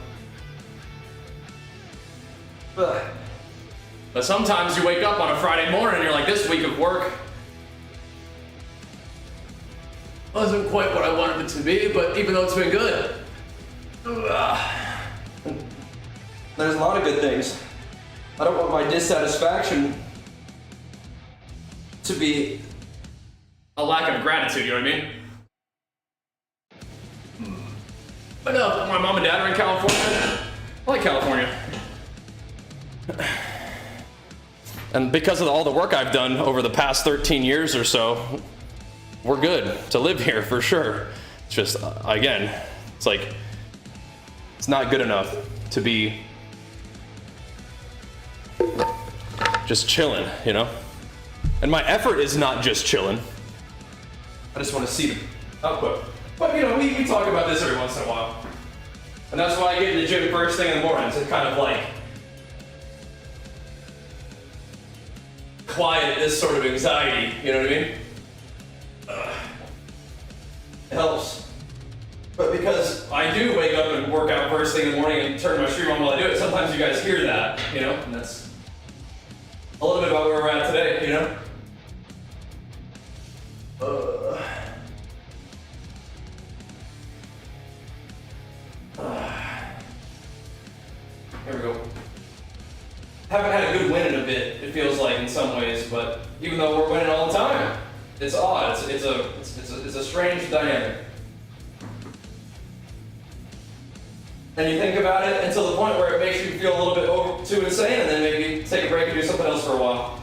But sometimes you wake up on a Friday morning and you're like, this week of work wasn't quite what I wanted it to be, but even though it's been good. There's a lot of good things. I don't want my dissatisfaction to be a lack of gratitude, you know what I mean? But no, my mom and dad are in California. I like California. And because of all the work I've done over the past 13 years or so, we're good to live here for sure. It's just, again, it's like, it's not good enough to be just chilling, you know? And my effort is not just chilling. I just want to see the output. But, you know, we talk about this every once in a while. And that's why I get in the gym first thing in the morning to kind of like quiet this sort of anxiety, you know what I mean? It helps. But because I do wake up and work out first thing in the morning and turn my stream on while I do it, sometimes you guys hear that, you know? And that's a little bit about where we're at today, you know? Here we go. Haven't had a good win in a bit, it feels like in some ways, but even though we're winning all the time, it's odd. It's a strange dynamic. And you think about it until the point where it makes you feel a little bit too insane, and then maybe take a break and do something else for a while.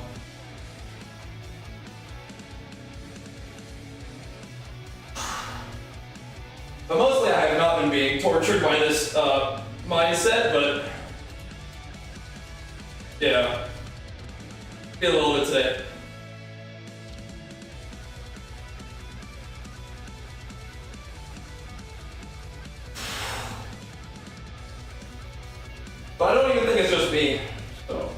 But mostly I have not been being tortured by this mindset, but yeah, feel a little bit today. But I don't even think it's just me, so.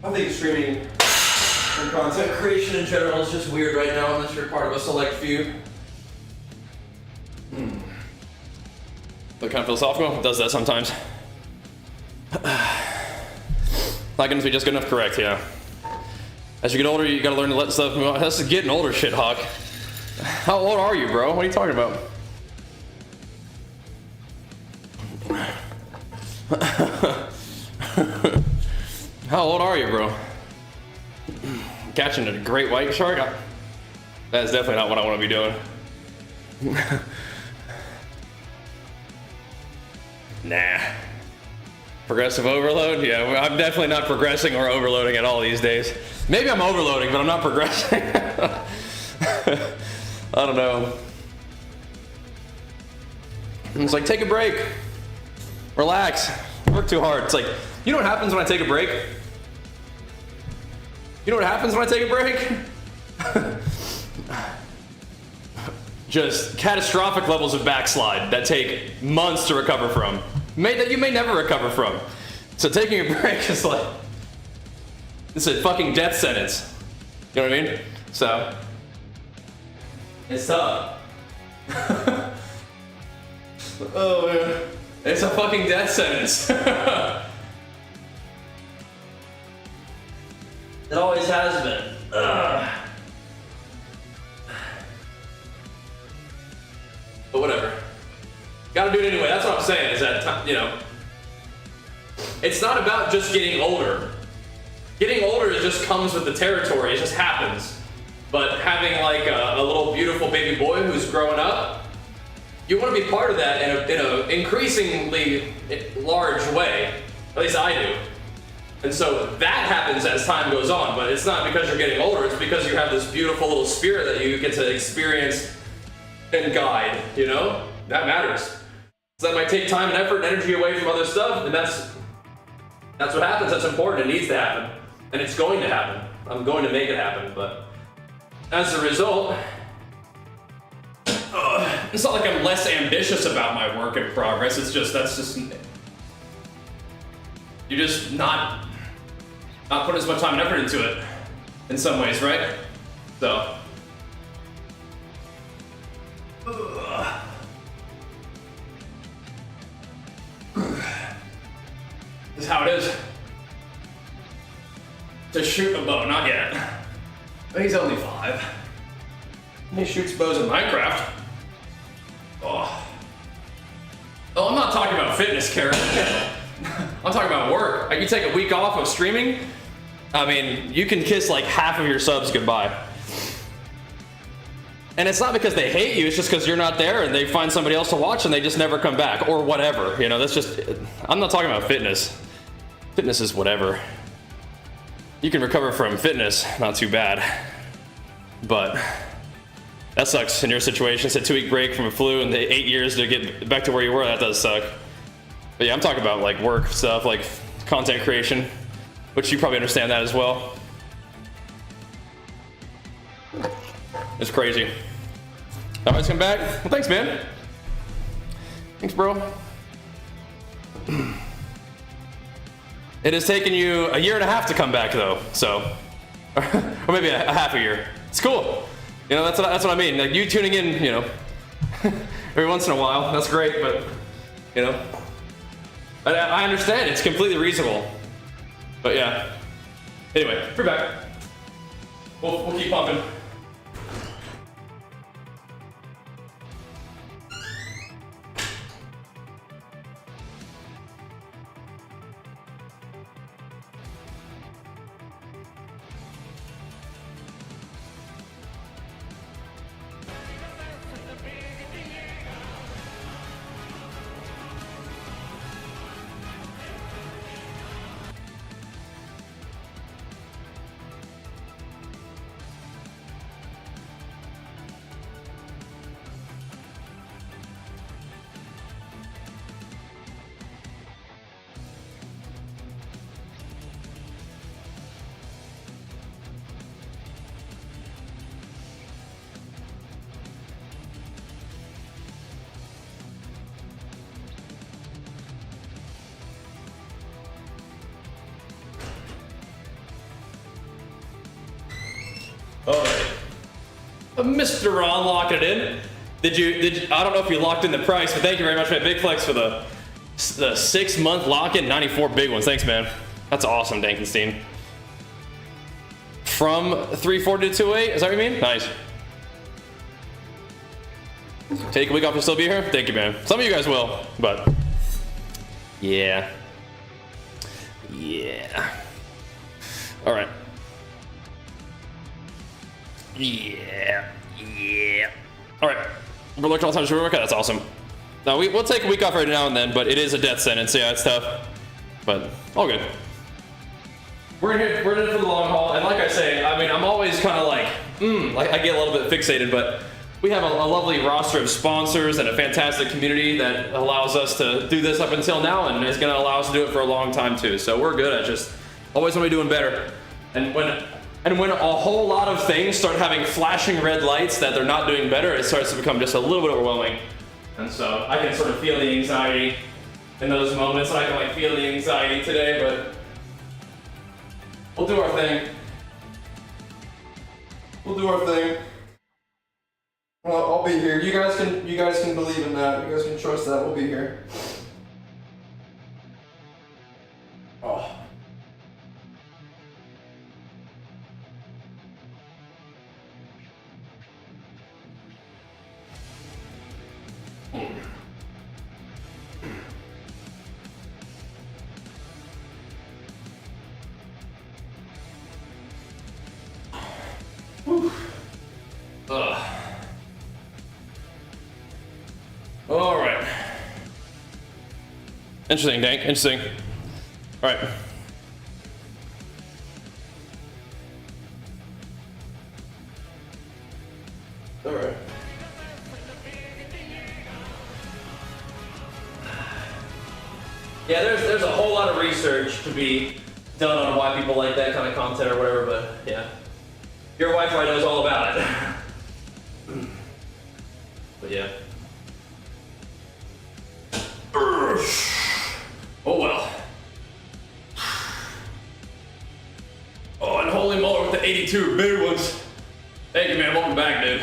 I think streaming and content creation in general is just weird right now unless you're part of a select few. That kind of philosophical? It does that sometimes. Not gonna be just good enough, correct, yeah. As you get older, you gotta learn to let stuff move on. That's getting older shit, Hawk. How old are you, bro? What are you talking about? How old are you, bro? Catching a great white shark? That's definitely not what I want to be doing. Nah. Progressive overload? Yeah, I'm definitely not progressing or overloading at all these days. Maybe I'm overloading, but I'm not progressing. I don't know. It's like, take a break. Relax. Work too hard. It's like, you know what happens when I take a break? You know what happens when I take a break? Just catastrophic levels of backslide that take months to recover from. That you may never recover from. So taking a break is like, it's a fucking death sentence. You know what I mean? So, it's tough. Oh man. It's a fucking death sentence. It always has been. do it anyway. That's what I'm saying, is that, you know, it's not about just getting older. Getting older, it just comes with the territory, it just happens. But having like a little beautiful baby boy who's growing up, you want to be part of that in a increasingly large way. At least I do. And so that happens as time goes on, but it's not because you're getting older, it's because you have this beautiful little spirit that you get to experience and guide, you know? That matters. So that might take time and effort and energy away from other stuff, and that's what happens. That's important. It needs to happen. And it's going to happen. I'm going to make it happen, but as a result, it's not like I'm less ambitious about my work in progress. It's just, you're just not putting as much time and effort into it in some ways, right? So. This is how it is. To shoot a bow, not yet. He's only 5. He shoots bows in Minecraft. Oh, I'm not talking about fitness, Karen. I'm talking about work. Like, you take a week off of streaming, I mean, you can kiss like half of your subs goodbye. And it's not because they hate you, it's just because you're not there and they find somebody else to watch and they just never come back, or whatever. You know, that's just, I'm not talking about fitness. Fitness is whatever. You can recover from fitness, not too bad. But that sucks in your situation. It's a 2-week break from a flu and 8 years to get back to where you were. That does suck. But yeah, I'm talking about like work stuff, like content creation, which you probably understand that as well. It's crazy. Always come back. Well, thanks, man. Thanks, bro. It has taken you a year and a half to come back, though. So, or maybe a half a year. It's cool. You know, that's what I mean. Like, you tuning in, you know, every once in a while. That's great, but you know, I understand. It's completely reasonable. But yeah. Anyway, we're back. We'll keep pumping. Mr. Ron locking it in. Did you, I don't know if you locked in the price, but thank you very much, man. Big flex for the 6-month lock-in, 94 big ones. Thanks, man. That's awesome, Dankenstein. From 340 to 28, is that what you mean? Nice. Take a week off to still be here? Thank you, man. Some of you guys will, but yeah. Yeah. All right. Yeah. All right. We're looking all the time to work out. That's awesome. Now we'll take a week off every now and then, but it is a death sentence. Yeah, it's tough, but all good. We're in it for the long haul, and like I say, I mean, I'm always kind of like I get a little bit fixated, but we have a lovely roster of sponsors and a fantastic community that allows us to do this up until now, and is going to allow us to do it for a long time too. So we're good. I just always want to be doing better, and when a whole lot of things start having flashing red lights that they're not doing better, it starts to become just a little bit overwhelming. And so I can sort of feel the anxiety in those moments, and I can like feel the anxiety today, but we'll do our thing. We'll do our thing. Well, I'll be here. You guys can believe in that. You guys can trust that. We'll be here. Oh. All right. Interesting, Dank. Interesting. All right. All right. Yeah, there's a whole lot of research to be done on why people like that kind of content or whatever, but yeah. Your wife probably knows all about it. But yeah. Oh well. Oh, and holy moly with the 82 big ones. Thank you, man. Welcome back, dude.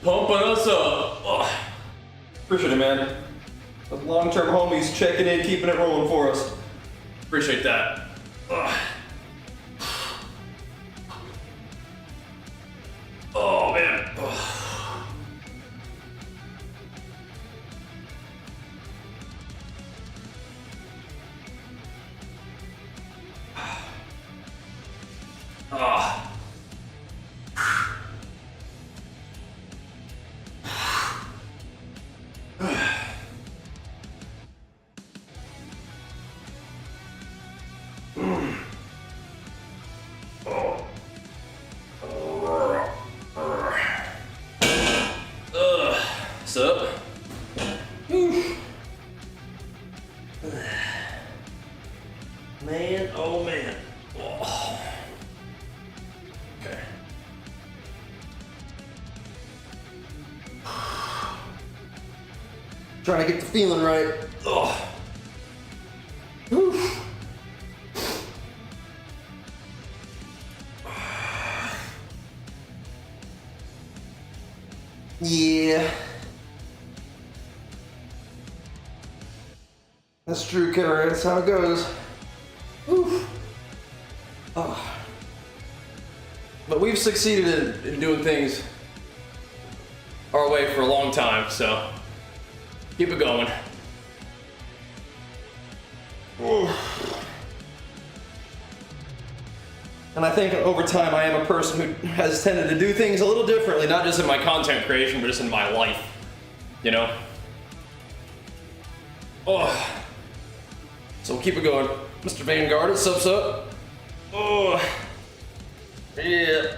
Pumping us up. Oh. Appreciate it, man. The long-term homies checking in, keeping it rolling for us. Appreciate that. Ugh. Oh man. Ugh. Ah. What's up? Man, oh man. Oh. Okay. Trying to get the feeling right. Oh. Yeah. That's true, Kara. That's how it goes. Whew. Oh. But we've succeeded in doing things our way for a long time, so keep it going. And I think over time I am a person who has tended to do things a little differently, Not just in my content creation, but just in my life, you know? Oh. so we'll keep it going. Mr. Vanguard, what's up? Oh. Yeah.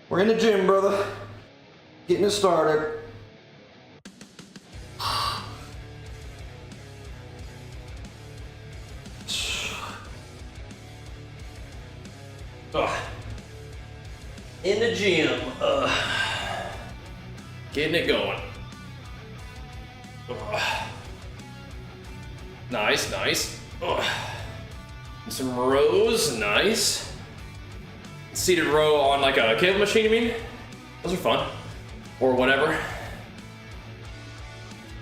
We're in the gym, brother. Getting it started. In the gym. Getting it going. Nice, nice. Some rows, nice. Seated row on like a cable machine, you mean? Those are fun. Or whatever.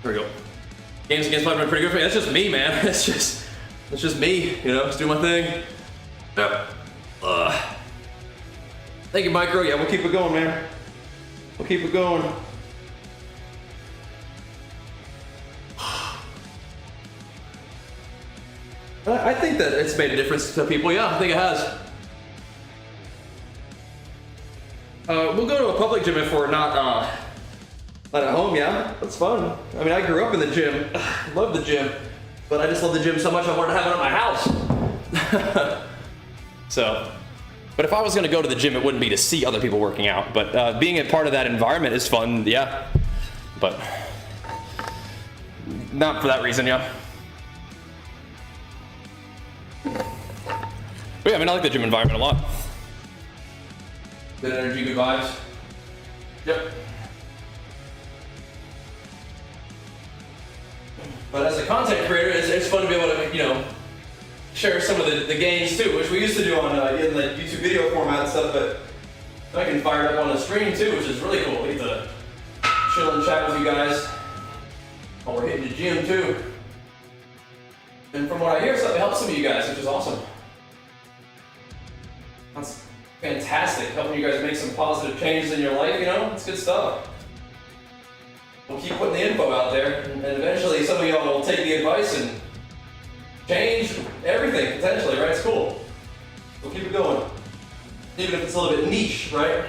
There we go. Games against Life have been pretty good for me. That's just me, man. That's just me, you know, just do my thing. Yep. Thank you, Micro. Yeah, we'll keep it going, man. We'll keep it going. I think that it's made a difference to people. Yeah, I think it has. We'll go to a public gym if we're not at home. Yeah, that's fun. I mean, I grew up in the gym. Love the gym, but I just love the gym so much I wanted to have it at my house. So, but if I was gonna go to the gym, it wouldn't be to see other people working out. But being a part of that environment is fun, yeah. But not for that reason, yeah. But yeah, I mean, I like the gym environment a lot. Good energy, good vibes. Yep. But as a content creator, it's fun to be able to, you know, share some of the gains too, which we used to do on in the YouTube video format and stuff, but I can fire it up on the stream too, which is really cool. We get to chill and chat with you guys while we're hitting the gym too. And from what I hear, it helps some of you guys, which is awesome. That's fantastic, helping you guys make some positive changes in your life, you know? It's good stuff. We'll keep putting the info out there, and eventually some of y'all will take the advice and change everything potentially, right? It's cool. We'll keep it going. Even if it's a little bit niche, right?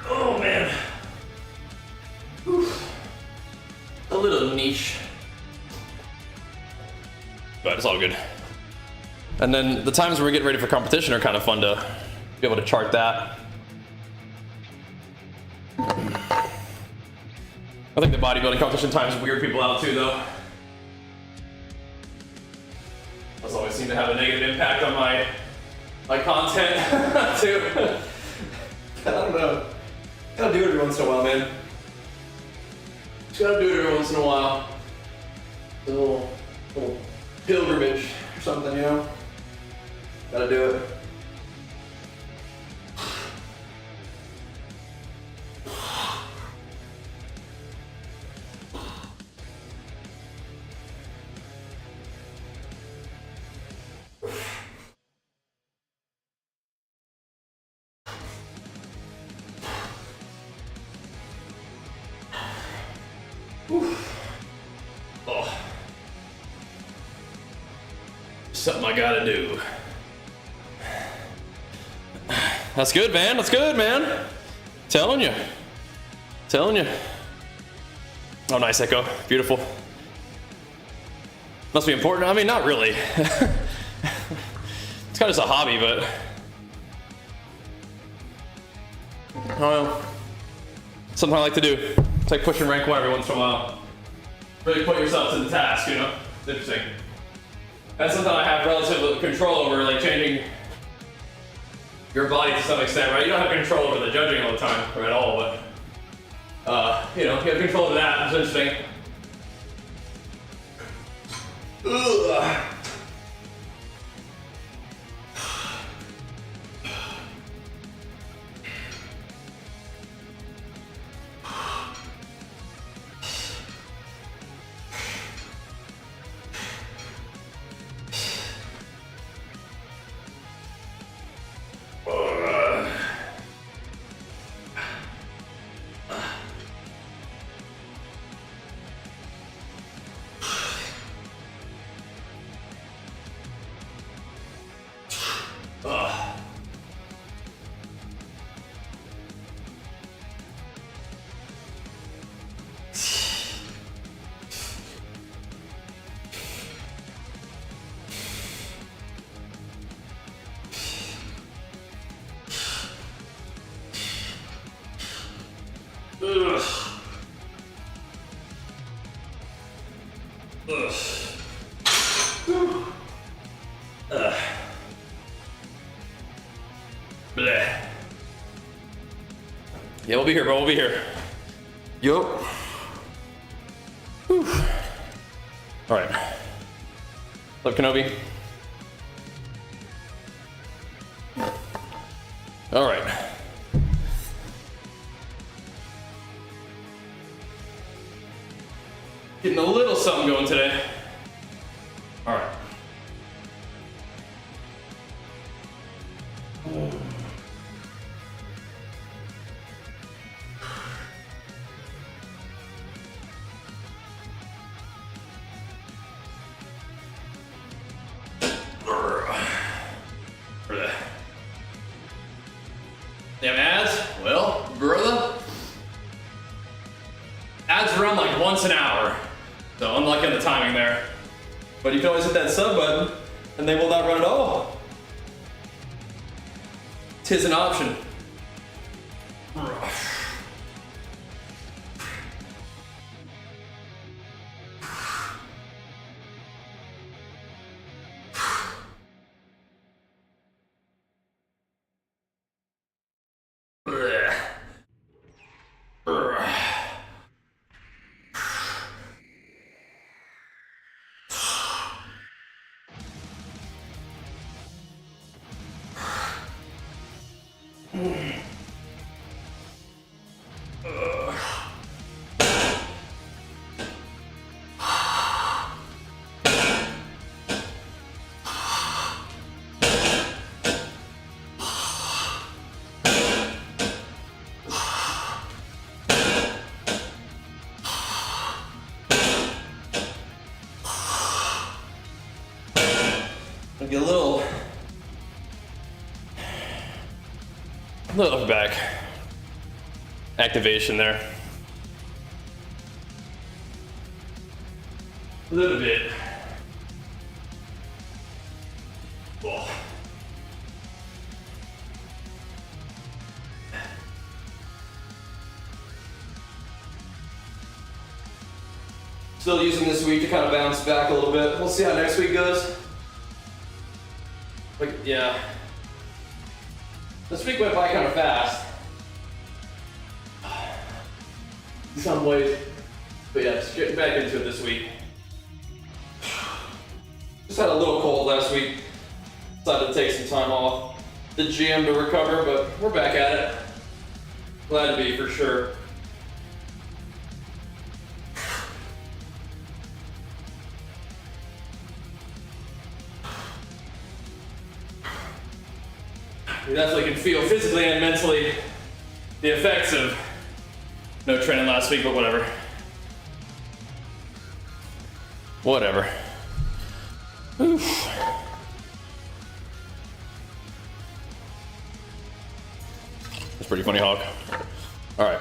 Oh man. Whew. A little niche. But it's all good. And then the times when we get ready for competition are kind of fun to be able to chart that. I think the bodybuilding competition times weird people out too, though. Those always seem to have a negative impact on my content too. I don't know. Gotta do it every once in a while, man. Just gotta do it every once in a while. A little pilgrimage or something, you know? Gotta do it. Oh. Something I gotta do. That's good, man. That's good, man. Telling you. Telling you. Oh, nice, Echo. Beautiful. Must be important. I mean, not really. It's kind of just a hobby, but I don't know. Something I like to do. It's like pushing rank 1 every once in a while. Really put yourself to the task, you know? It's interesting. That's something I have relative control over, like changing your body to some extent, right? You don't have control over the judging all the time, or at all, but you know, you have control over that. It's interesting. Ugh. Yeah, we'll be here, bro. We'll be here. Yup. Whew. All right. What's up, Kenobi? All right. Getting a little something going today. All right. Damn ads? Well, brother, ads run like once an hour, so unlucky on the timing there. But you can always hit that sub button, and they will not run at all. 'Tis an option. Like a little upper back activation there. A little bit. Oh. Still using this week to kind of bounce back a little bit. We'll see how next week goes. Like, yeah. This week went by kind of fast. In some ways. But yeah, just getting back into it this week. Just had a little cold last week. Decided to take some time off the gym to recover, but we're back at it. Glad to be, for sure. You definitely can feel physically and mentally the effects of no training last week, but whatever. Whatever. Oof. That's pretty funny, Hawk. All right.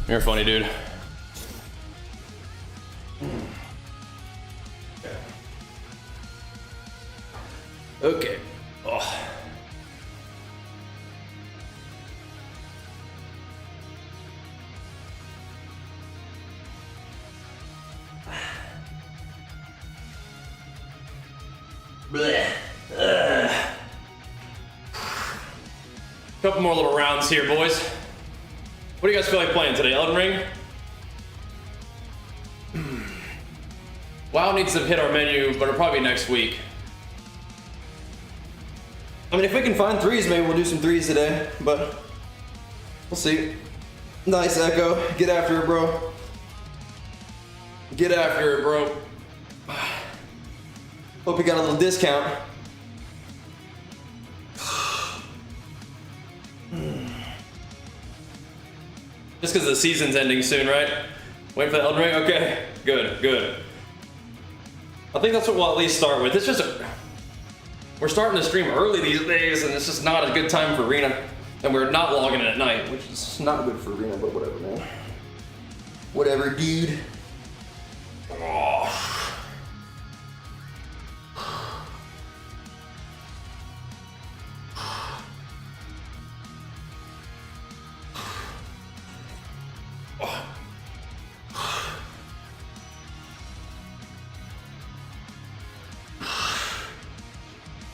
You're funny, dude. Okay. Oh. Couple more little rounds here, boys. What do you guys feel like playing today? Elden Ring? WoW needs to hit our menu, but it'll probably be next week. I mean, if we can find threes, maybe we'll do some threes today, but we'll see. Nice, Echo. Get after it, bro. Get after it, bro. Hope you got a little discount. Just because the season's ending soon, right? Waiting for the Elden Ring? Okay, good, good. I think that's what we'll at least start with. It's just we're starting to stream early these days, and it's just not a good time for Arena. And we're not logging in at night, which is not good for Arena, but whatever, man. Whatever, dude. Oh.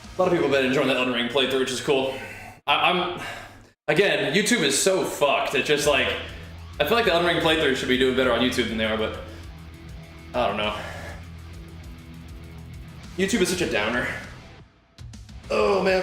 A lot of people have been enjoying the Elden Ring playthrough, which is cool. I'm again, YouTube is so fucked. It's just like, I feel like the Elden Ring playthrough should be doing better on YouTube than they are, but I don't know. YouTube is such a downer. Oh man.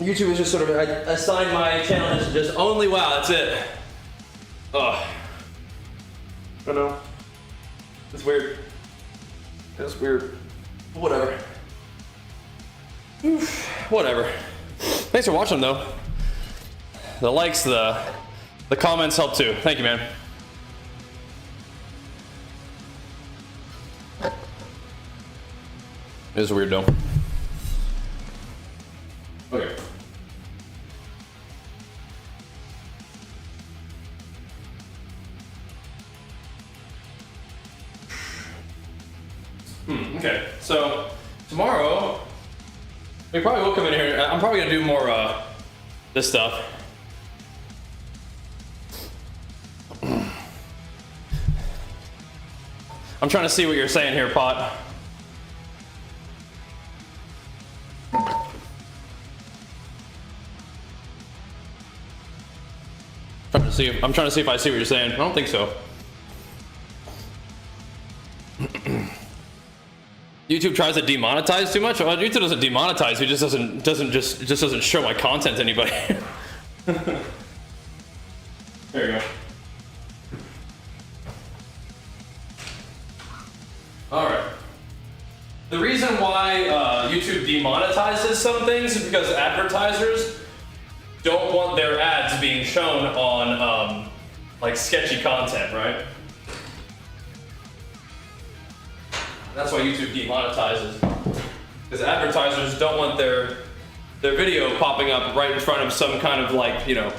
YouTube is just sort of, I assigned my challenge to just only WoW, that's it. Ugh. I don't know. It's weird. It's weird. Whatever. Oof. Whatever. Thanks for watching though. The likes, the comments help too. Thank you, man. It is weird though. Okay. Okay, so tomorrow we probably will come in here. I'm probably gonna do more this stuff. I'm trying to see what you're saying here, Pot. I'm trying to see if I see what you're saying. I don't think so. YouTube tries to demonetize too much. Well, YouTube doesn't demonetize. It just doesn't show my content to anybody. There you go. All right. The reason why YouTube demonetizes some things is because advertisers don't want their ads being shown on like sketchy content, right? That's why YouTube demonetizes, because advertisers don't want their video popping up right in front of some kind of like, you know,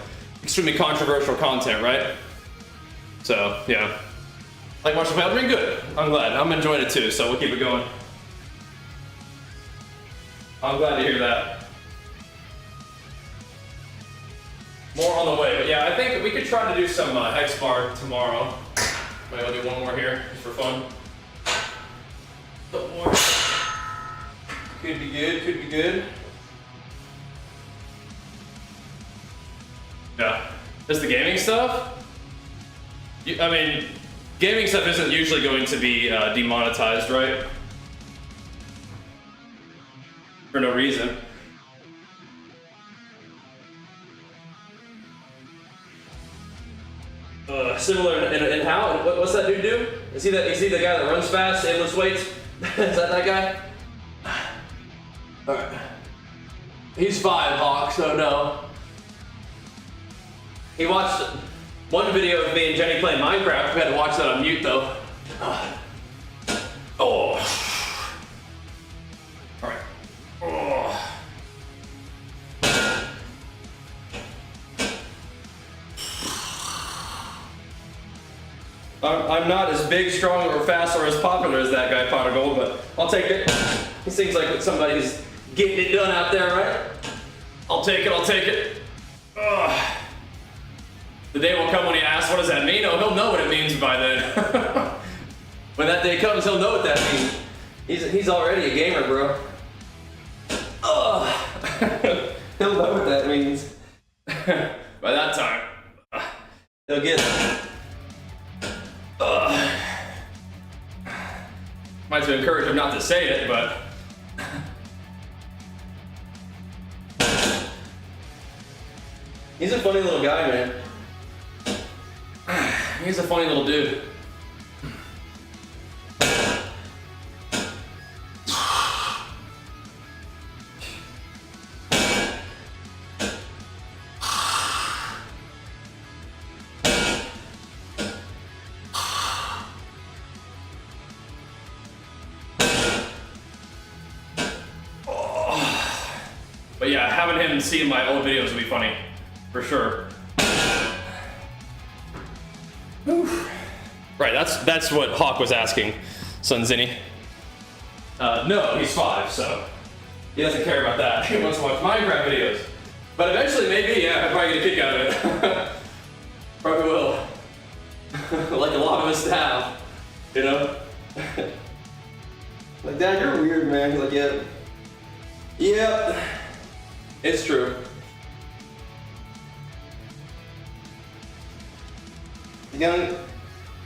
extremely controversial content, right? So yeah, like Marshall Pal, doing good. I'm glad. I'm enjoying it too. So we'll keep it going. I'm glad to hear that. More on the way, but yeah, I think we could try to do some hex bar tomorrow. Maybe I'll do one more here just for fun. Couple more. Could be good. Could be good. Yeah. Just the gaming stuff? I mean, gaming stuff isn't usually going to be demonetized, right? For no reason. Similar in how? What's that dude do? Is he the guy that runs fast and lifts weights? Is that guy? Alright. He's 5, Hawk, so no. He watched one video of me and Jenny playing Minecraft. We had to watch that on mute though. Oh. Alright. Oh. I'm not as big, strong, or fast, or as popular as that guy, Pot of Gold, but I'll take it. He seems like somebody who's getting it done out there, right? I'll take it, I'll take it. Ugh. The day will come when he asks, what does that mean? Oh, he'll know what it means by then. When that day comes, he'll know what that means. He's already a gamer, bro. Ugh. He'll know what that means. By that time, he'll get it. Might to encourage him not to say it, but he's a funny little guy, man. He's a funny little dude. But yeah, having him see my old videos would be funny, for sure. Whew. Right, that's what Hawk was asking, Sunzinny. No, he's 5, so he doesn't care about that. He wants to watch Minecraft videos. But eventually, maybe, yeah, I'll probably get a kick out of it. Probably will. Like a lot of us have, you know? Like, Dad, you're weird, man. He's like, yeah. Yep. It's true. Young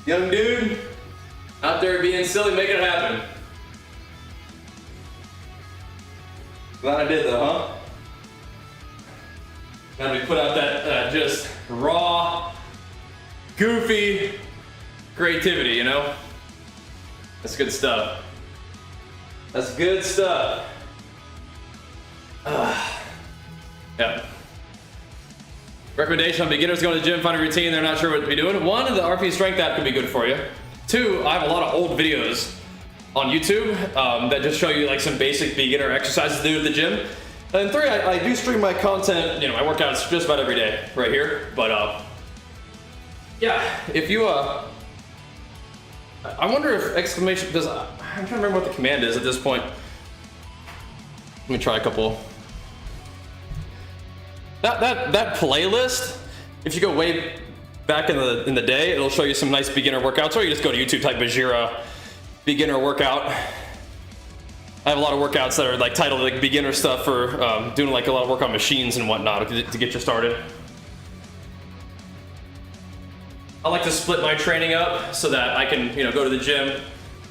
dude out there being silly, making it happen. Glad I did though, huh? Now we put out that just raw, goofy creativity, you know? That's good stuff. That's good stuff. Yeah. Recommendation on beginners going to the gym, find a routine they're not sure what to be doing. 1, the RP Strength app could be good for you. 2, I have a lot of old videos on YouTube that just show you like some basic beginner exercises to do at the gym. And 3, I do stream my content, you know, my workouts just about every day right here. But yeah, if you I wonder if exclamation does. I'm trying to remember what the command is at this point. Let me try a couple. That playlist, if you go way back in the day, it'll show you some nice beginner workouts, or you just go to YouTube, type Bajheera beginner workout. I have a lot of workouts that are like titled like beginner stuff for doing like a lot of work on machines and whatnot to get you started. I like to split my training up so that I can, you know, go to the gym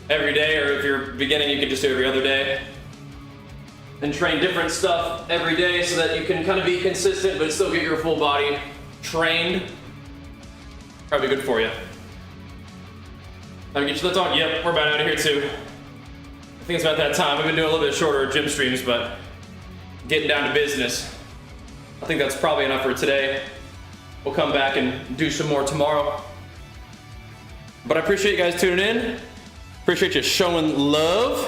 every day, or if you're beginning, you can just do every other day. And train different stuff every day so that you can kind of be consistent but still get your full body trained. Probably good for you. Time to get your lift on? Yep, we're about out of here too. I think it's about that time. We've been doing a little bit shorter gym streams, but getting down to business. I think that's probably enough for today. We'll come back and do some more tomorrow. But I appreciate you guys tuning in. Appreciate you showing love.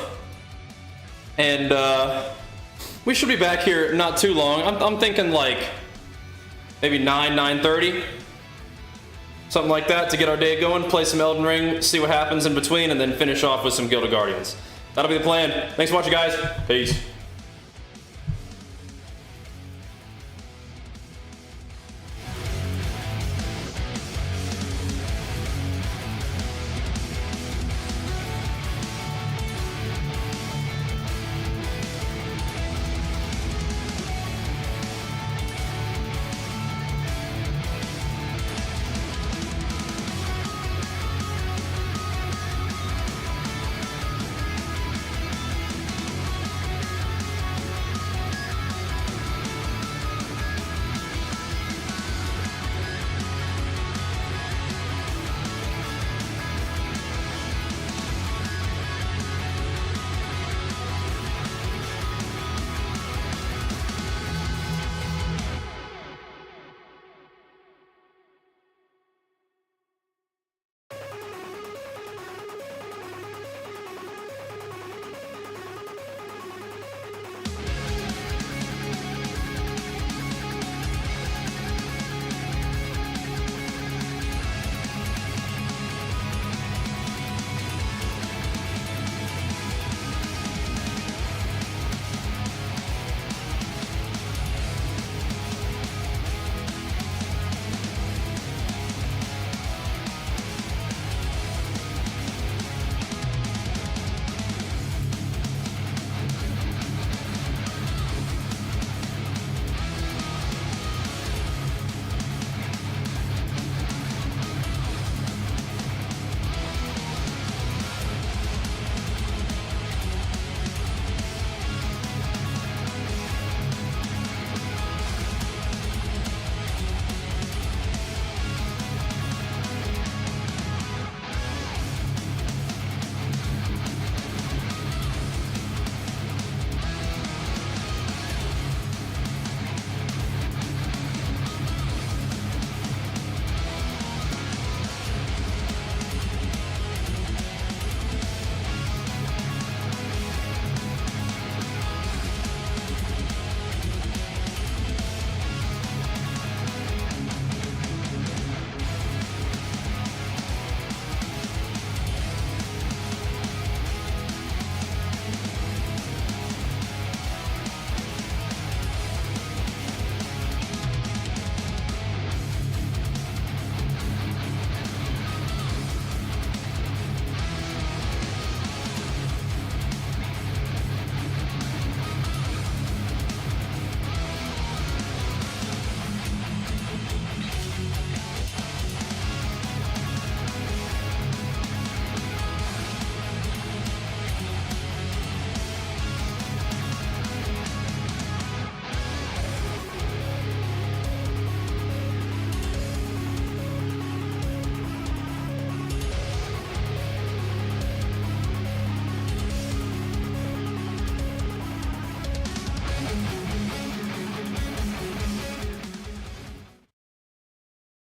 And we should be back here not too long. I'm thinking like maybe 9:30. Something like that to get our day going, play some Elden Ring, see what happens in between, and then finish off with some Guild of Guardians. That'll be the plan. Thanks for watching, guys. Peace.